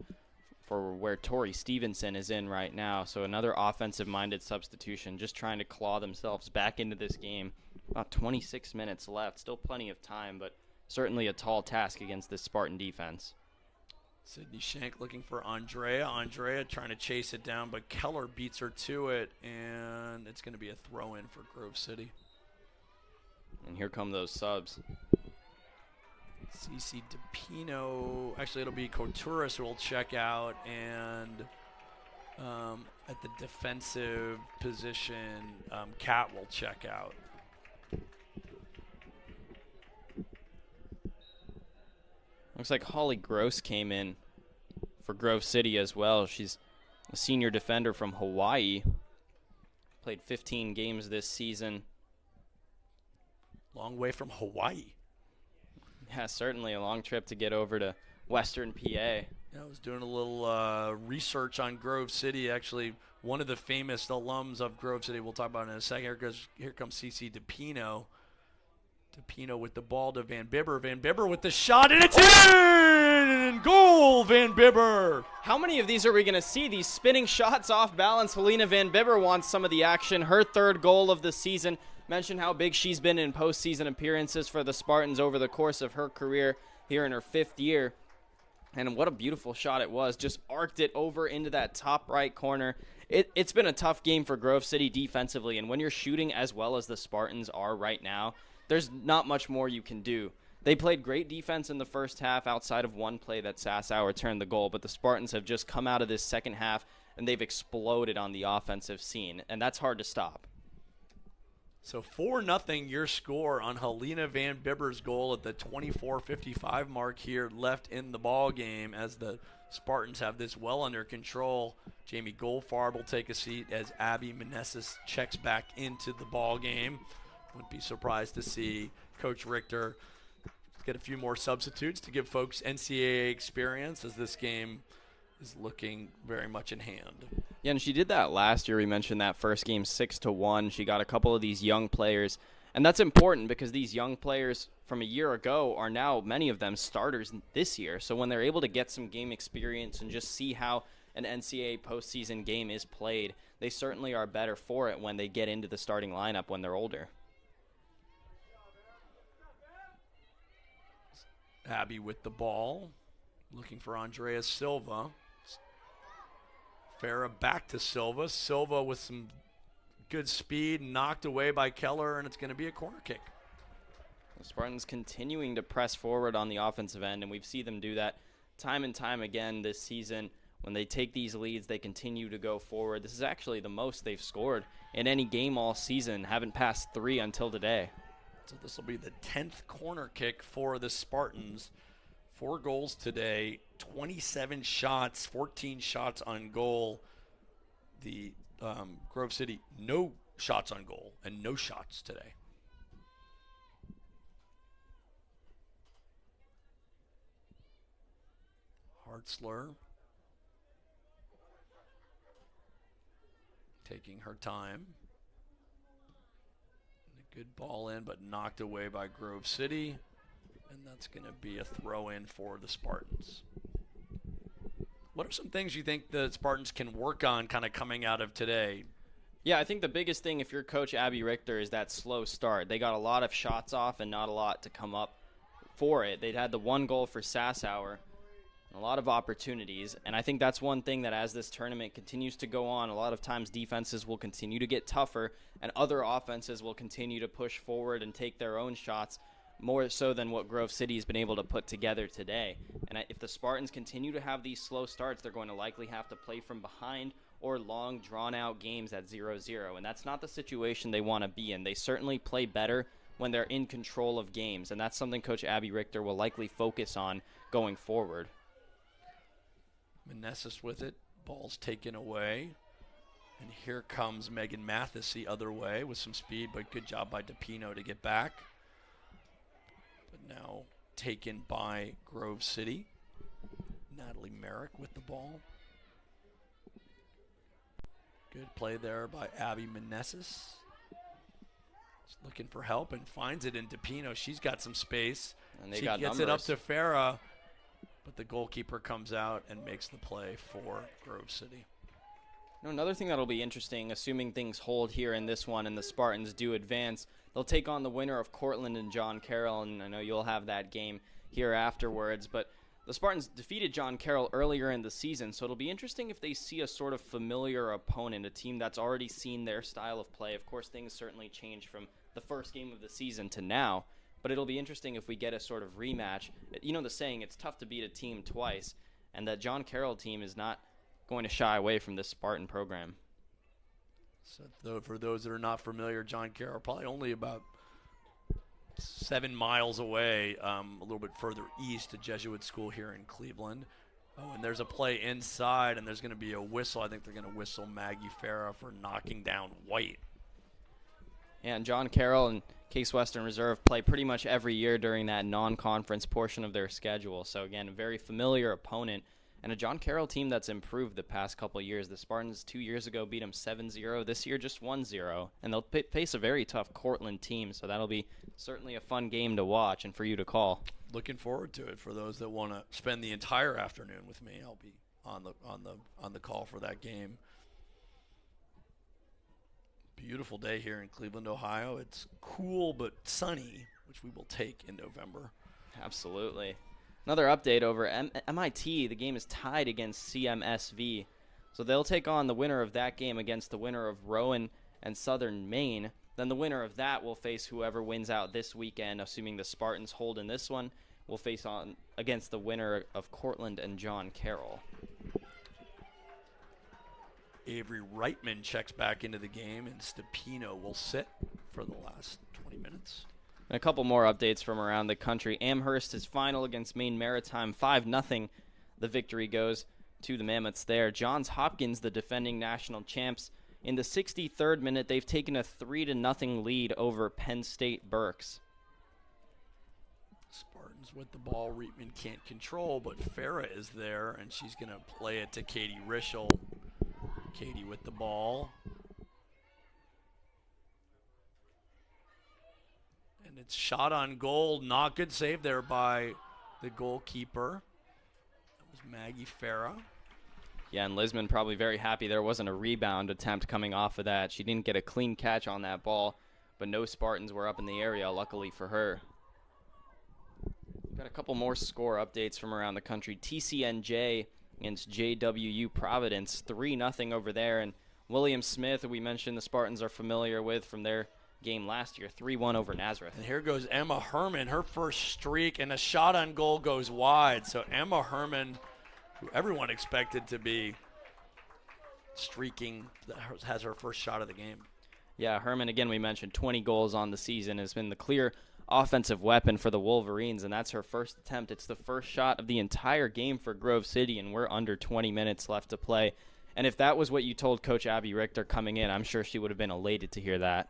for where Tori Stevenson is in right now, so another offensive-minded substitution, just trying to claw themselves back into this game. About 26 minutes left, still plenty of time, but certainly a tall task against this Spartan defense. Sydney Shank looking for Andrea. Andrea trying to chase it down, but Keller beats her to it, and it's going to be a throw-in for Grove City. And here come those subs. Cece DePino. Actually, it'll be Couturis who will check out, and at the defensive position, Kat will check out. Looks like Holly Gross came in for Grove City as well. She's a senior defender from Hawaii. Played 15 games this season. Long way from Hawaii. Yeah, certainly a long trip to get over to Western PA. Yeah, I was doing a little research on Grove City. Actually, one of the famous alums of Grove City, we'll talk about in a second. Here comes CC DePino. DePino with the ball to Van Bibber. Van Bibber with the shot, and it's in! Goal, Van Bibber! How many of these are we going to see? These spinning shots off balance. Helena Van Bibber wants some of the action. Her third goal of the season. Mentioned how big she's been in postseason appearances for the Spartans over the course of her career here in her 5th year. And what a beautiful shot it was. Just arced it over into that top right corner. It's been a tough game for Grove City defensively, and when you're shooting as well as the Spartans are right now, there's not much more you can do. They played great defense in the first half outside of one play that Sassower turned the goal, but the Spartans have just come out of this second half, and they've exploded on the offensive scene, and that's hard to stop. So 4-0 your score on Helena Van Bibber's goal at the 24:55 mark here left in the ball game as the Spartans have this well under control. Jamie Goldfarb will take a seat as Abby Meneses checks back into the ball game. Wouldn't be surprised to see Coach Richter get a few more substitutes to give folks NCAA experience as this game is looking very much in hand. Yeah, and she did that last year. We mentioned that first game 6-1. She got a couple of these young players, and that's important because these young players from a year ago are now, many of them, starters this year. So when they're able to get some game experience and just see how an NCAA postseason game is played, they certainly are better for it when they get into the starting lineup when they're older. Abby with the ball, looking for Andrea Silva. Farah back to Silva. Silva with some good speed, knocked away by Keller, and it's going to be a corner kick. The Spartans continuing to press forward on the offensive end, and we've seen them do that time and time again this season. When they take these leads, they continue to go forward. This is actually the most they've scored in any game all season. Haven't passed 3 until today. So this will be the 10th corner kick for the Spartans. 4 goals today, 27 shots, 14 shots on goal. The Grove City, no shots on goal and no shots today. Hartzler taking her time. Good ball in, but knocked away by Grove City. And that's going to be a throw-in for the Spartans. What are some things you think the Spartans can work on kind of coming out of today? Yeah, I think the biggest thing if you're Coach Abby Richter is that slow start. They got a lot of shots off and not a lot to come up for it. They'd had the 1 goal for Sassower. A lot of opportunities, and I think that's one thing that as this tournament continues to go on, a lot of times defenses will continue to get tougher and other offenses will continue to push forward and take their own shots. more so than what Grove City has been able to put together today. And if the Spartans continue to have these slow starts, they're going to likely have to play from behind or long, drawn-out games at 0-0. And that's not the situation they want to be in. They certainly play better when they're in control of games, and that's something Coach Abby Richter will likely focus on going forward. Meneses with it. Ball's taken away. And here comes Megan Mathis the other way with some speed, but good job by DePino to get back. But now taken by Grove City. Natalie Merrick with the ball. Good play there by Abby Meneses. Looking for help and finds it in DePino. She's got some space. And they she got gets numbers. it up to Farah, but the goalkeeper comes out and makes the play for Grove City. Another thing that'll be interesting, assuming things hold here in this one and the Spartans do advance, they'll take on the winner of Cortland and John Carroll, and I know you'll have that game here afterwards, but the Spartans defeated John Carroll earlier in the season, so it'll be interesting if they see a sort of familiar opponent, a team that's already seen their style of play. Of course, things certainly change from the first game of the season to now, but it'll be interesting if we get a sort of rematch. You know the saying, it's tough to beat a team twice, and that John Carroll team is not going to shy away from this Spartan program. So for those that are not familiar, John Carroll probably only about 7 miles away, a little bit further east, a Jesuit school here in Cleveland. Oh, and there's a play inside, and there's going to be a whistle. I think they're going to whistle Maggie Farah for knocking down White. And John Carroll and Case Western Reserve play pretty much every year during that non-conference portion of their schedule. So again, a very familiar opponent. And a John Carroll team that's improved the past couple of years. The Spartans 2 years ago beat them 7-0. This year just 1-0. And they'll face a very tough Cortland team. So that'll be certainly a fun game to watch and for you to call. Looking forward to it. For those that want to spend the entire afternoon with me, I'll be on the call for that game. Beautiful day here in Cleveland, Ohio. It's cool but sunny, which we will take in November. Absolutely. Another update over MIT. The game is tied against CMSV. So they'll take on the winner of that game against the winner of Rowan and Southern Maine. Then the winner of that will face whoever wins out this weekend, assuming the Spartans hold in this one, will face on against the winner of Cortland and John Carroll. Avery Reitman checks back into the game, and Stepino will sit for the last 20 minutes. And a couple more updates from around the country. Amherst is final against Maine Maritime, 5-0. The victory goes to the Mammoths there. Johns Hopkins, the defending national champs, in the 63rd minute, they've taken a 3-0 lead over Penn State Berks. Spartans with the ball. Reitman can't control, but Farah is there, and she's going to play it to Katie Rischel. Katie with the ball. And it's shot on goal. Not good save there by the goalkeeper. That was Maggie Farah. Yeah, and Lisman probably very happy there wasn't a rebound attempt coming off of that. She didn't get a clean catch on that ball, but no Spartans were up in the area, luckily for her. Got a couple more score updates from around the country. TCNJ against JWU Providence, 3-0 over there. And William Smith, who we mentioned the Spartans are familiar with from their game last year, 3-1 over Nazareth. And here goes Emma Herman, her first streak, and a shot on goal goes wide. So Emma Herman, who everyone expected to be streaking, has her first shot of the game. Yeah, Herman, again, we mentioned 20 goals on the season, has been the clear offensive weapon for the Wolverines, and that's her first attempt. It's the first shot of the entire game for Grove City, and we're under 20 minutes left to play. And if that was what you told Coach Abby Richter coming in, I'm sure she would have been elated to hear that.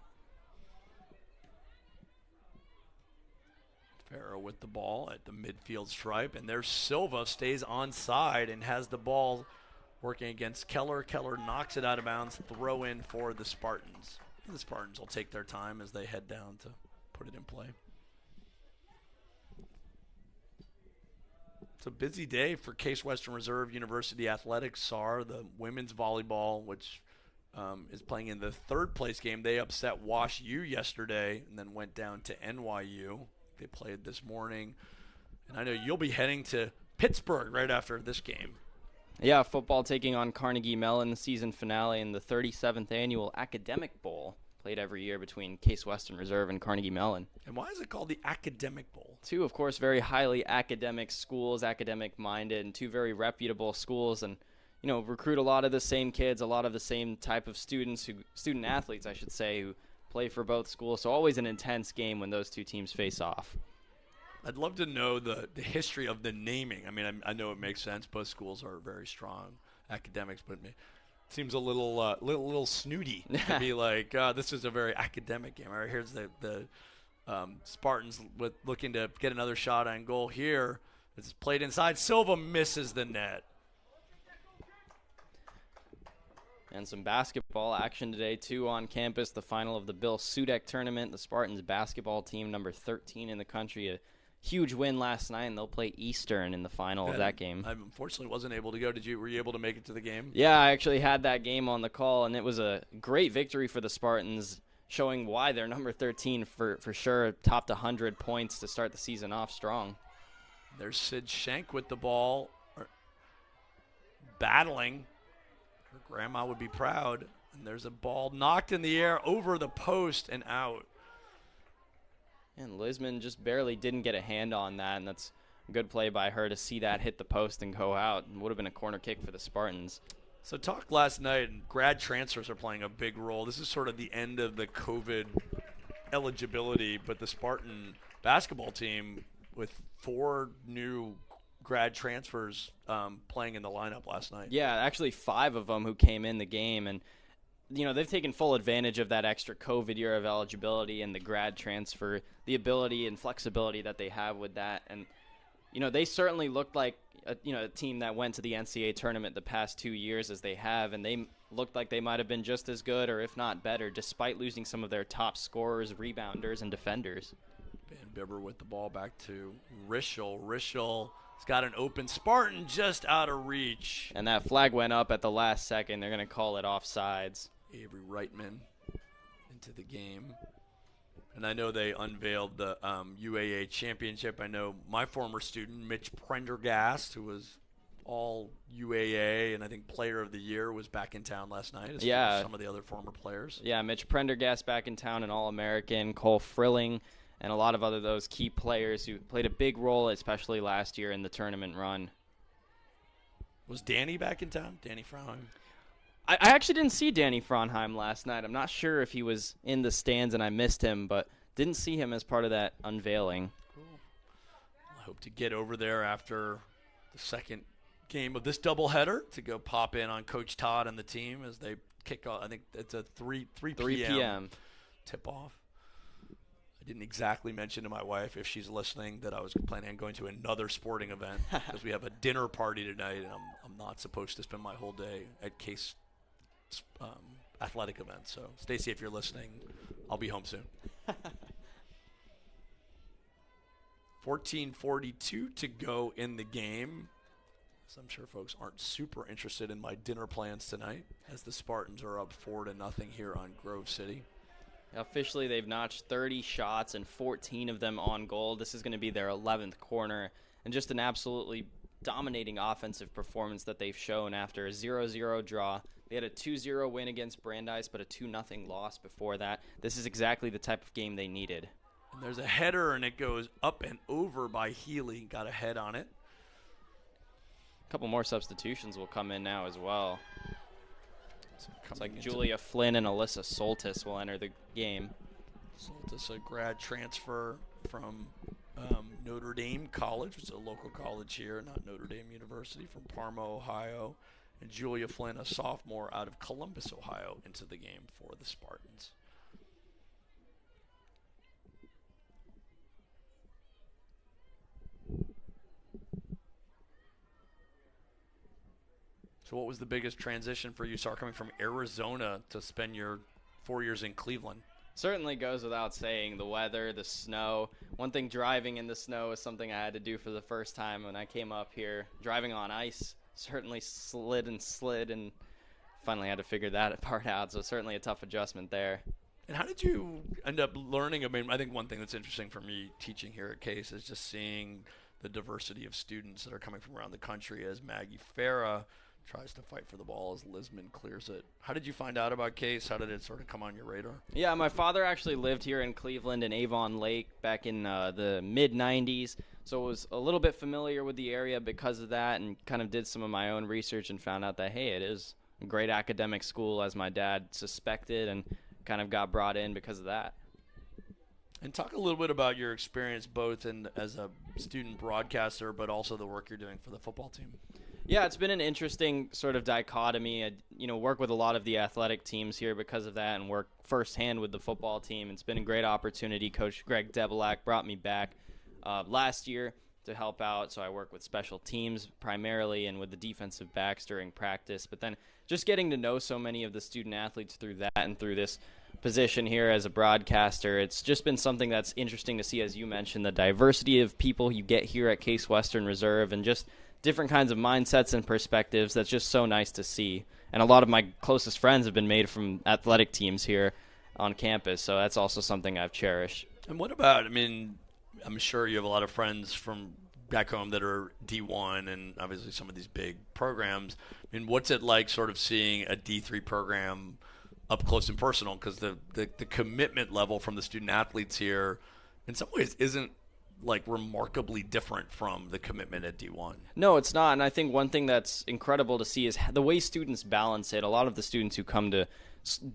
Farah with the ball at the midfield stripe, and there's Silva, stays onside and has the ball working against Keller. Keller knocks it out of bounds, throw in for the Spartans. The Spartans will take their time as they head down to put it in play. It's a busy day for Case Western Reserve University Athletics. SAR, the women's volleyball, which is playing in the third place game. They upset Wash U yesterday and then went down to NYU. They played this morning. And I know you'll be heading to Pittsburgh right after this game. Yeah, football taking on Carnegie Mellon, the season finale in the 37th annual Academic Bowl. played every year between Case Western Reserve and Carnegie Mellon. And why is it called the Academic Bowl? Two, of course, very highly academic schools, academic-minded, and two very reputable schools, and recruit a lot of the same kids, a lot of the same type of student athletes, I should say, who play for both schools. So always an intense game when those two teams face off. I'd love to know the history of the naming. I mean, I know it makes sense. Both schools are very strong academics, but it seems a little snooty to be like, this is a very academic game. All right, here's the Spartans looking to get another shot on goal here. It's played inside. Silva misses the net. And some basketball action today, too, on campus. The final of the Bill Sudek tournament. The Spartans basketball team, number 13 in the country, a huge win last night, and they'll play Eastern in the final of that game. I unfortunately wasn't able to go. Were you able to make it to the game? Yeah, I actually had that game on the call, and it was a great victory for the Spartans, showing why they're number 13 for sure. Topped 100 points to start the season off strong. There's Sid Schenk with the ball, battling. Her grandma would be proud. And there's a ball knocked in the air over the post and out. And Lisman just barely didn't get a hand on that, and that's a good play by her to see that hit the post and go out. It would have been a corner kick for the Spartans. So talk last night, and grad transfers are playing a big role. This is sort of the end of the COVID eligibility, but the Spartan basketball team with 4 new grad transfers playing in the lineup last night. Yeah, actually 5 of them who came in the game, and they've taken full advantage of that extra COVID year of eligibility and the grad transfer, the ability and flexibility that they have with that. And, they certainly looked like a team that went to the NCAA tournament the past 2 years as they have, and they looked like they might have been just as good or if not better, despite losing some of their top scorers, rebounders, and defenders. Van Bibber with the ball back to Rischel. Rischel has got an open Spartan just out of reach. And that flag went up at the last second. They're going to call it offsides. Avery Reitman into the game. And I know they unveiled the UAA championship. I know my former student, Mitch Prendergast, who was all UAA and I think player of the year, was back in town last night as well as some of the other former players. Yeah, Mitch Prendergast back in town, an All-American. Cole Frilling and a lot of other those key players who played a big role, especially last year in the tournament run. Was Danny back in town? Danny Frauenheim? I actually didn't see Danny Frauenheim last night. I'm not sure if he was in the stands and I missed him, but didn't see him as part of that unveiling. Cool. I hope to get over there after the second game of this doubleheader to go pop in on Coach Todd and the team as they kick off. I think it's a 3 p.m. tip-off. I didn't exactly mention to my wife, if she's listening, that I was planning on going to another sporting event because we have a dinner party tonight, and I'm not supposed to spend my whole day at Case athletic event. So, Stacy, if you're listening, I'll be home soon. 14:42 to go in the game. So I'm sure folks aren't super interested in my dinner plans tonight as the Spartans are up 4-0 here on Grove City. Officially, they've notched 30 shots and 14 of them on goal. This is going to be their 11th corner, and just an absolutely dominating offensive performance that they've shown after a 0-0 draw. They had a 2-0 win against Brandeis, but a 2-0 loss before that. This is exactly the type of game they needed. And there's a header, and it goes up and over by Healy. Got a head on it. A couple more substitutions will come in now as well. It's like Julia Flynn and Alyssa Soltis will enter the game. Soltis, a grad transfer from Notre Dame College, which is a local college here, not Notre Dame University, from Parma, Ohio. And Julia Flynn, a sophomore out of Columbus, Ohio, into the game for the Spartans. So what was the biggest transition for you, coming from Arizona to spend your 4 years in Cleveland? Certainly goes without saying, the weather, the snow. One thing, driving in the snow is something I had to do for the first time when I came up here. Driving on ice certainly slid and finally had to figure that part out, so certainly a tough adjustment there. And how did you end up learning? I mean, I think one thing that's interesting for me teaching here at Case is just seeing the diversity of students that are coming from around the country, as Maggie Farah tries to fight for the ball as Lisman clears it. How did you find out about Case? How did it sort of come on your radar? Yeah, my father actually lived here in Cleveland and Avon Lake back in the mid-'90s, so I was a little bit familiar with the area because of that, and kind of did some of my own research and found out that, hey, it is a great academic school, as my dad suspected, and kind of got brought in because of that. And talk a little bit about your experience both as a student broadcaster, but also the work you're doing for the football team. Yeah, it's been an interesting sort of dichotomy. I, work with a lot of the athletic teams here because of that, and work firsthand with the football team. It's been a great opportunity. Coach Greg Debelak brought me back last year to help out, so I work with special teams primarily and with the defensive backs during practice. But then just getting to know so many of the student athletes through that and through this position here as a broadcaster, it's just been something that's interesting to see, as you mentioned, the diversity of people you get here at Case Western Reserve, and just different kinds of mindsets and perspectives. That's just so nice to see. And a lot of my closest friends have been made from athletic teams here on campus, so that's also something I've cherished. And what about, I'm sure you have a lot of friends from back home that are D1 and obviously some of these big programs. What's it like sort of seeing a D3 program up close and personal? Because the commitment level from the student athletes here in some ways isn't like remarkably different from the commitment at D1. No, it's not. And I think one thing that's incredible to see is the way students balance it. A lot of the students who come to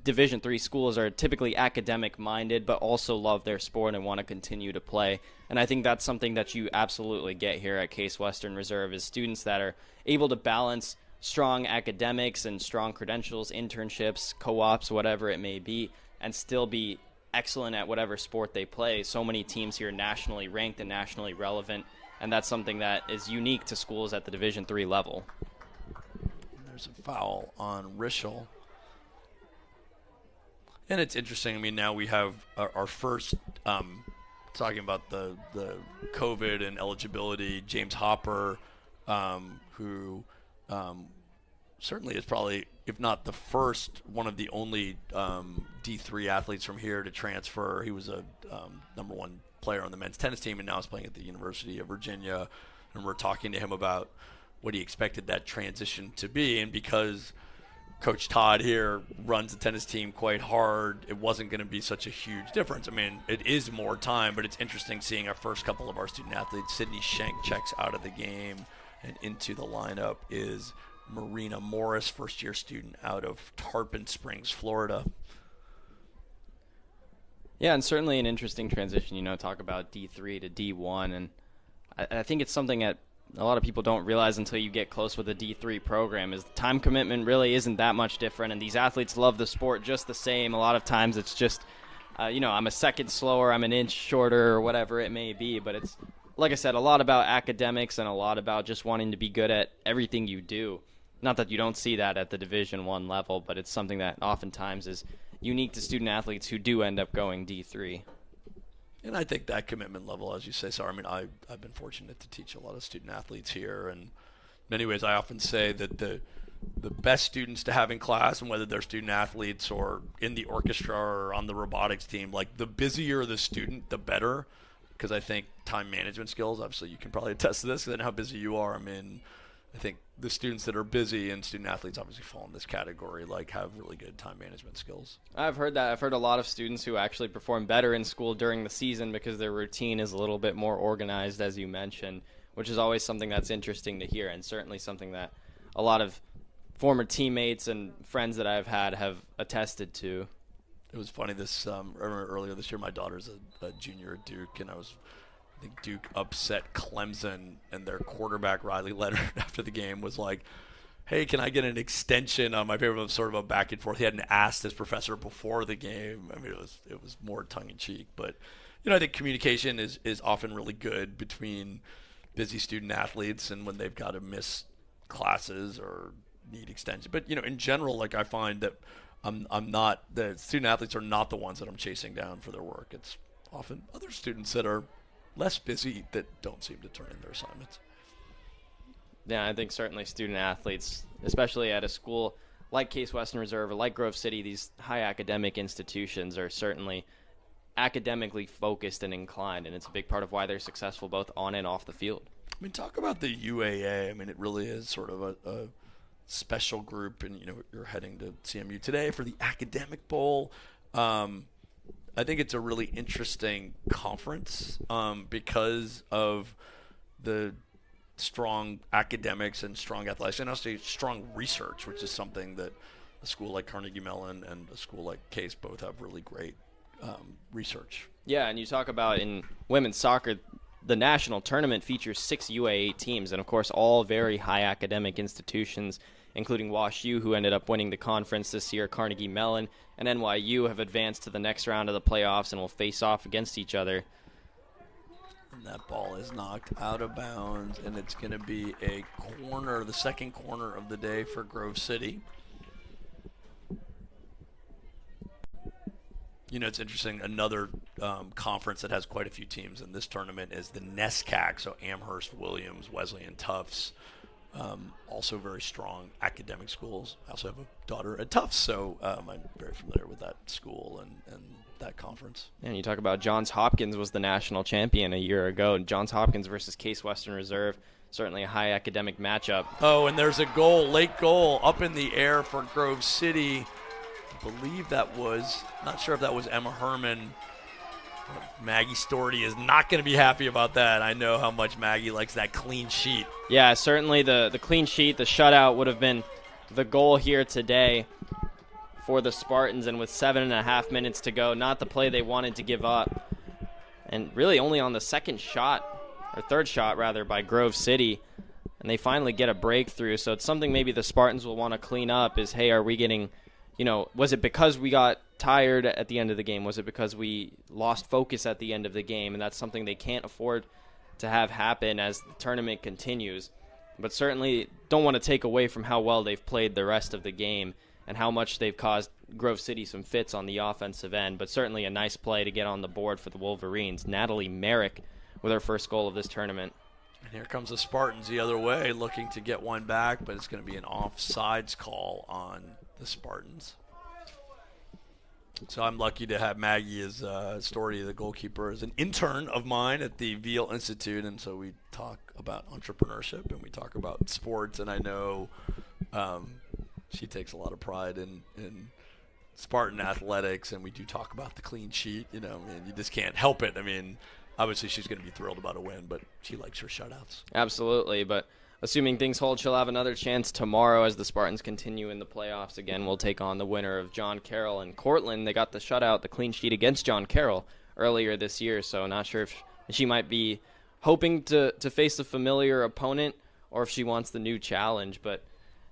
Division III schools are typically academic minded, but also love their sport and want to continue to play. And I think that's something that you absolutely get here at Case Western Reserve, is students that are able to balance strong academics and strong credentials, internships, co-ops, whatever it may be, and still be excellent at whatever sport they play. So many teams here nationally ranked and nationally relevant, and that's something that is unique to schools at the Division III level. There's a foul on Rischel. And it's interesting. Now we have our first, talking about the COVID and eligibility, James Hopper, who certainly is probably, if not the first, one of the only D3 athletes from here to transfer. He was a number one player on the men's tennis team and now is playing at the University of Virginia. And we're talking to him about what he expected that transition to be. And because Coach Todd here runs the tennis team quite hard, it wasn't going to be such a huge difference. It is more time, but it's interesting seeing our first couple of our student athletes. Sydney Schenk checks out of the game, and into the lineup is Marina Morris, first-year student out of Tarpon Springs, Florida. Yeah, and certainly an interesting transition, talk about D3 to D1. And I think it's something that a lot of people don't realize until you get close with a D3 program, is the time commitment really isn't that much different, and these athletes love the sport just the same. A lot of times it's just, I'm a second slower, I'm an inch shorter, or whatever it may be, but it's, like I said, a lot about academics and a lot about just wanting to be good at everything you do. Not that you don't see that at the Division I level, but it's something that oftentimes is unique to student athletes who do end up going D3. And I think that commitment level, as you say, I've been fortunate to teach a lot of student athletes here. And in many ways, I often say that the best students to have in class, and whether they're student athletes or in the orchestra or on the robotics team, like the busier the student, the better. Because I think time management skills, obviously you can probably attest to this, and how busy you are. I think the students that are busy, and student athletes obviously fall in this category, have really good time management skills. I've heard that. I've heard a lot of students who actually perform better in school during the season because their routine is a little bit more organized, as you mentioned, which is always something that's interesting to hear, and certainly something that a lot of former teammates and friends that I've had have attested to. It was funny, I remember earlier this year, my daughter's a junior at Duke, and I think Duke upset Clemson, and their quarterback, Riley Leonard, after the game was like, hey, can I get an extension on my paper? It was sort of a back and forth. He hadn't asked his professor before the game. It was more tongue-in-cheek. But, I think communication is often really good between busy student athletes and when they've got to miss classes or need extension. But, in general, I find that the student athletes are not the ones that I'm chasing down for their work. It's often other students that are less busy that don't seem to turn in their assignments. Yeah, I think certainly student athletes, especially at a school like Case Western Reserve or like Grove City, these high academic institutions are certainly academically focused and inclined, and it's a big part of why they're successful both on and off the field. Talk about the UAA. It really is sort of special group, and you're heading to CMU today for the Academic Bowl. I think it's a really interesting conference because of the strong academics and strong athletics, and also strong research, which is something that a school like Carnegie Mellon and a school like Case both have really great research. Yeah, and you talk about in women's soccer, the national tournament features 6 UAA teams, and of course all very high academic institutions, including Wash U, who ended up winning the conference this year. Carnegie Mellon and NYU have advanced to the next round of the playoffs and will face off against each other. And that ball is knocked out of bounds, and it's going to be a corner, the second corner of the day for Grove City. It's interesting. Another conference that has quite a few teams in this tournament is the NESCAC, so Amherst, Williams, Wesleyan, Tufts. Also very strong academic schools. I also have a daughter at Tufts, so I'm very familiar with that school and that conference. And you talk about Johns Hopkins was the national champion a year ago. Johns Hopkins versus Case Western Reserve, certainly a high academic matchup. Oh, and there's a goal, late goal, up in the air for Grove City. I believe that was, not sure if that was Emma Herman. Maggie Storty is not going to be happy about that. I know how much Maggie likes that clean sheet. Yeah, certainly the clean sheet, the shutout would have been the goal here today for the Spartans, and with 7.5 minutes to go, not the play they wanted to give up. And really only on the third shot rather, by Grove City, and they finally get a breakthrough. So it's something maybe the Spartans will want to clean up is, hey, are we getting, was it because we got tired at the end of the game? Was it because we lost focus at the end of the game? And that's something they can't afford to have happen as the tournament continues. But certainly don't want to take away from how well they've played the rest of the game and how much they've caused Grove City some fits on the offensive end. But certainly a nice play to get on the board for the Wolverines. Natalie Merrick with her first goal of this tournament. And here comes the Spartans the other way, looking to get one back, but it's going to be an offsides call on the Spartans. So I'm lucky to have Maggie as Storty, the goalkeeper, as an intern of mine at the Veal Institute, and so we talk about entrepreneurship and we talk about sports, and I know she takes a lot of pride in Spartan athletics, and we do talk about the clean sheet. You just can't help it. Obviously she's going to be thrilled about a win, but she likes her shutouts. Absolutely, but assuming things hold, she'll have another chance tomorrow as the Spartans continue in the playoffs. Again, we'll take on the winner of John Carroll and Cortland. They got the shutout, the clean sheet against John Carroll earlier this year, so not sure if she might be hoping to face a familiar opponent or if she wants the new challenge. But,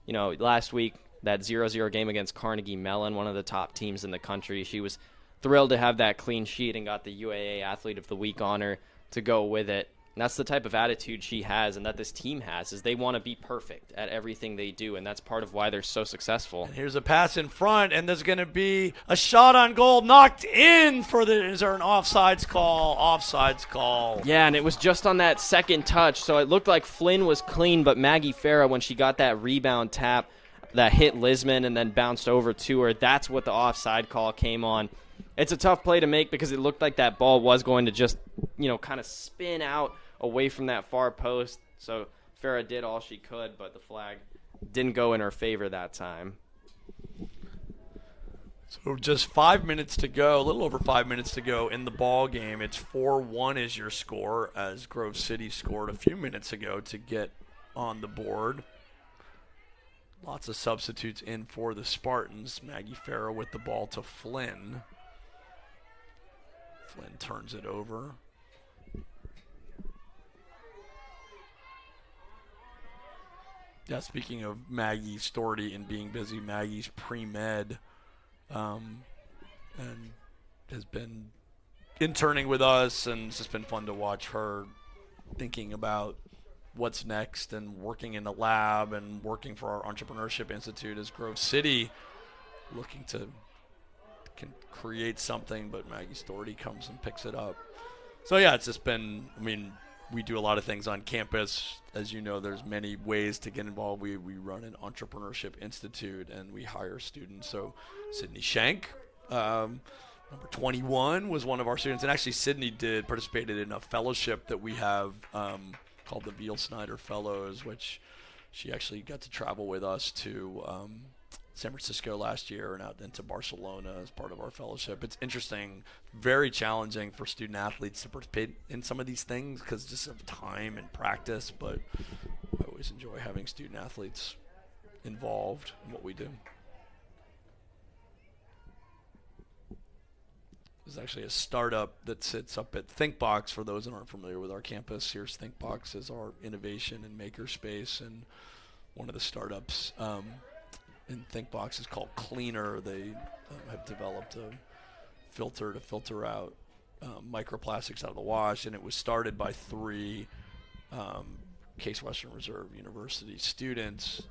last week, that 0-0 game against Carnegie Mellon, one of the top teams in the country, she was thrilled to have that clean sheet and got the UAA Athlete of the Week honor to go with it. And that's the type of attitude she has and that this team has, is they want to be perfect at everything they do, and that's part of why they're so successful. And here's a pass in front, and there's going to be a shot on goal knocked in is there an offsides call? Offsides call. Yeah, and it was just on that second touch, so it looked like Flynn was clean, but Maggie Farah, when she got that rebound tap that hit Lisman and then bounced over to her, that's what the offside call came on. It's a tough play to make because it looked like that ball was going to just, kind of spin out away from that far post. So Farah did all she could, but the flag didn't go in her favor that time. So just 5 minutes to go, a little over 5 minutes to go in the ball game. It's 4-1 is your score, as Grove City scored a few minutes ago to get on the board. Lots of substitutes in for the Spartans. Maggie Farah with the ball to Flynn. Flynn turns it over. Yeah, speaking of Maggie Storty and being busy, Maggie's pre-med and has been interning with us, and it's just been fun to watch her thinking about what's next and working in the lab and working for our Entrepreneurship Institute as Grove City, looking to can create something, but Maggie Storty comes and picks it up. So yeah, it's just been, we do a lot of things on campus. As you know, there's many ways to get involved. We run an Entrepreneurship Institute, and we hire students. So Sydney Shank, number 21, was one of our students. And actually, Sydney participated in a fellowship that we have called the Veal Snyder Fellows, which she actually got to travel with us to San Francisco last year and out into Barcelona as part of our fellowship. It's interesting, very challenging for student athletes to participate in some of these things because just of time and practice, but I always enjoy having student athletes involved in what we do. There's actually a startup that sits up at ThinkBox. For those that aren't familiar with our campus, here's ThinkBox is our innovation and maker space, and one of the startups in ThinkBox is called Cleaner. They have developed a filter to filter out microplastics out of the wash, and it was started by 3 Case Western Reserve University students.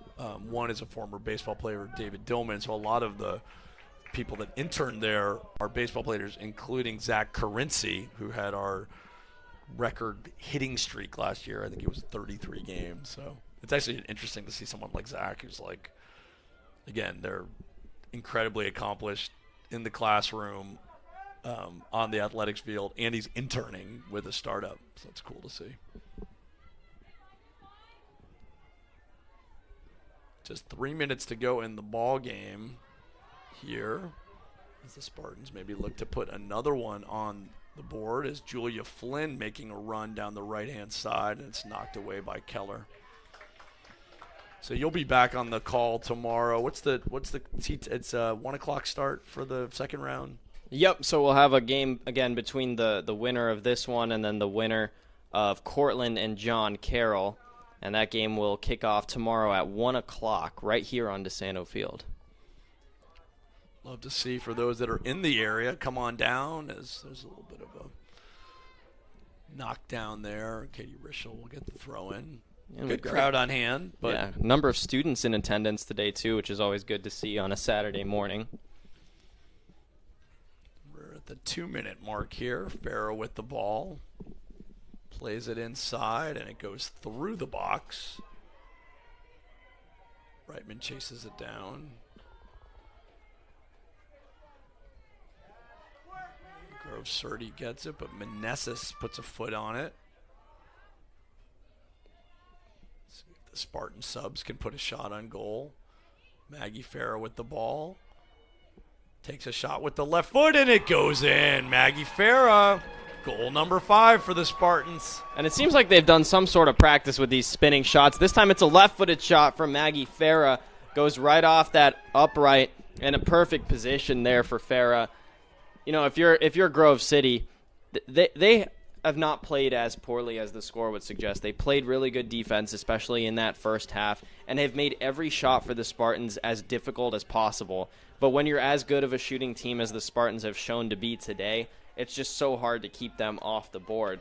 One is a former baseball player, David Dillman, so a lot of the people that interned there are baseball players, including Zach Carinci, who had our record hitting streak last year. I think it was 33 games. So it's actually interesting to see someone like Zach, who's like, again, they're incredibly accomplished in the classroom, on the athletics field, and he's interning with a startup. So it's cool to see. Just 3 minutes to go in the ball game here as the Spartans maybe look to put another one on the board as Julia Flynn making a run down the right-hand side, and it's knocked away by Keller. So you'll be back on the call tomorrow. It's 1 o'clock start for the second round. Yep, so we'll have a game again between the winner of this one and then the winner of Cortland and John Carroll, and that game will kick off tomorrow at 1 o'clock right here on DeSanto Field. Love to see, for those that are in the area, come on down, as there's a little bit of a knockdown there. Katie Rischel will get the throw in. Good crowd on hand. But yeah, number of students in attendance today, too, which is always good to see on a Saturday morning. We're at the 2-minute mark here. Farrow with the ball. Plays it inside, and it goes through the box. Reitman chases it down. Grove Surdy gets it, but Meneses puts a foot on it. See if the Spartan subs can put a shot on goal. Maggie Farah with the ball. Takes a shot with the left foot, and it goes in. Maggie Farah, goal number 5 for the Spartans. And it seems like they've done some sort of practice with these spinning shots. This time it's a left-footed shot from Maggie Farah. Goes right off that upright, in a perfect position there for Farah. You know, if you're Grove City, they have not played as poorly as the score would suggest. They played really good defense, especially in that first half, and have made every shot for the Spartans as difficult as possible. But when you're as good of a shooting team as the Spartans have shown to be today, it's just so hard to keep them off the board.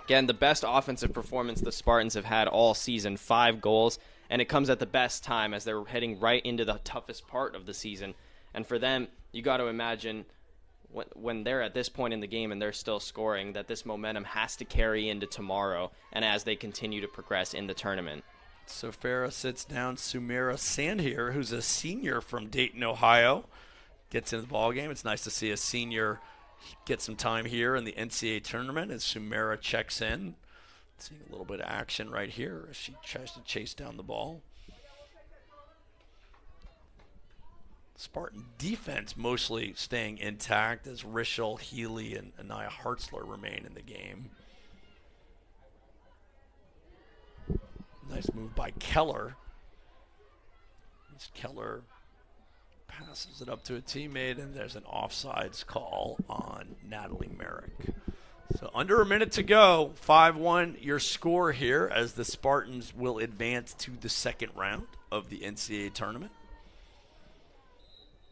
Again, the best offensive performance the Spartans have had all season, 5 goals, and it comes at the best time as they're heading right into the toughest part of the season. And for them, you got to imagine when they're at this point in the game and they're still scoring, that this momentum has to carry into tomorrow and as they continue to progress in the tournament. So Farah sits down Sumera Sandhier, who's a senior from Dayton, Ohio, gets into the ballgame. It's nice to see a senior get some time here in the NCAA tournament as Sumera checks in. Seeing a little bit of action right here as she tries to chase down the ball. Spartan defense mostly staying intact as Rischel, Healy, and Anaya Hartzler remain in the game. Nice move by Keller. As Keller passes it up to a teammate, and there's an offsides call on Natalie Merrick. So under a minute to go, 5-1 your score here as the Spartans will advance to the second round of the NCAA tournament.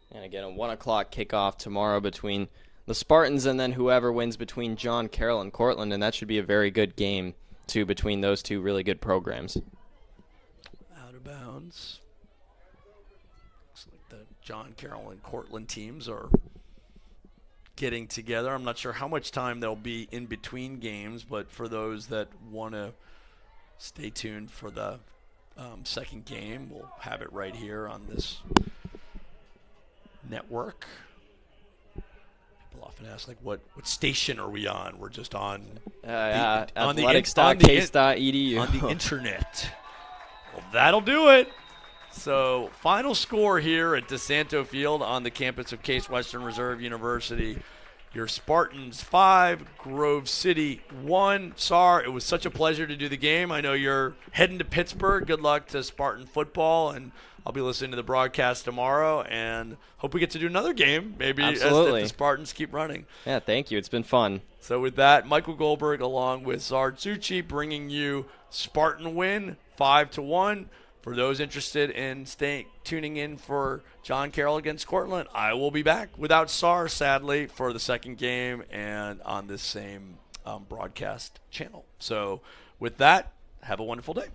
And again, a 1 o'clock kickoff tomorrow between the Spartans and then whoever wins between John Carroll and Cortland, and that should be a very good game, too, between those two really good programs. Out of bounds. Looks like the John Carroll and Cortland teams are getting together. I'm not sure how much time there'll be in between games, but for those that want to stay tuned for the second game, we'll have it right here on this network. People often ask, like, what station are we on? We're just on athletics.case.edu. on the internet. Well, that'll do it. So, final score here at DeSanto Field on the campus of Case Western Reserve University. Your Spartans 5, Grove City 1. Sar, it was such a pleasure to do the game. I know you're heading to Pittsburgh. Good luck to Spartan football, and I'll be listening to the broadcast tomorrow, and hope we get to do another game, maybe Absolutely. as the Spartans keep running. Yeah, thank you. It's been fun. So with that, Michael Goldberg along with Zar Tsuchi bringing you Spartan win 5-1. For those interested in tuning in for John Carroll against Cortland, I will be back without Sar, sadly, for the second game and on this same broadcast channel. So with that, have a wonderful day.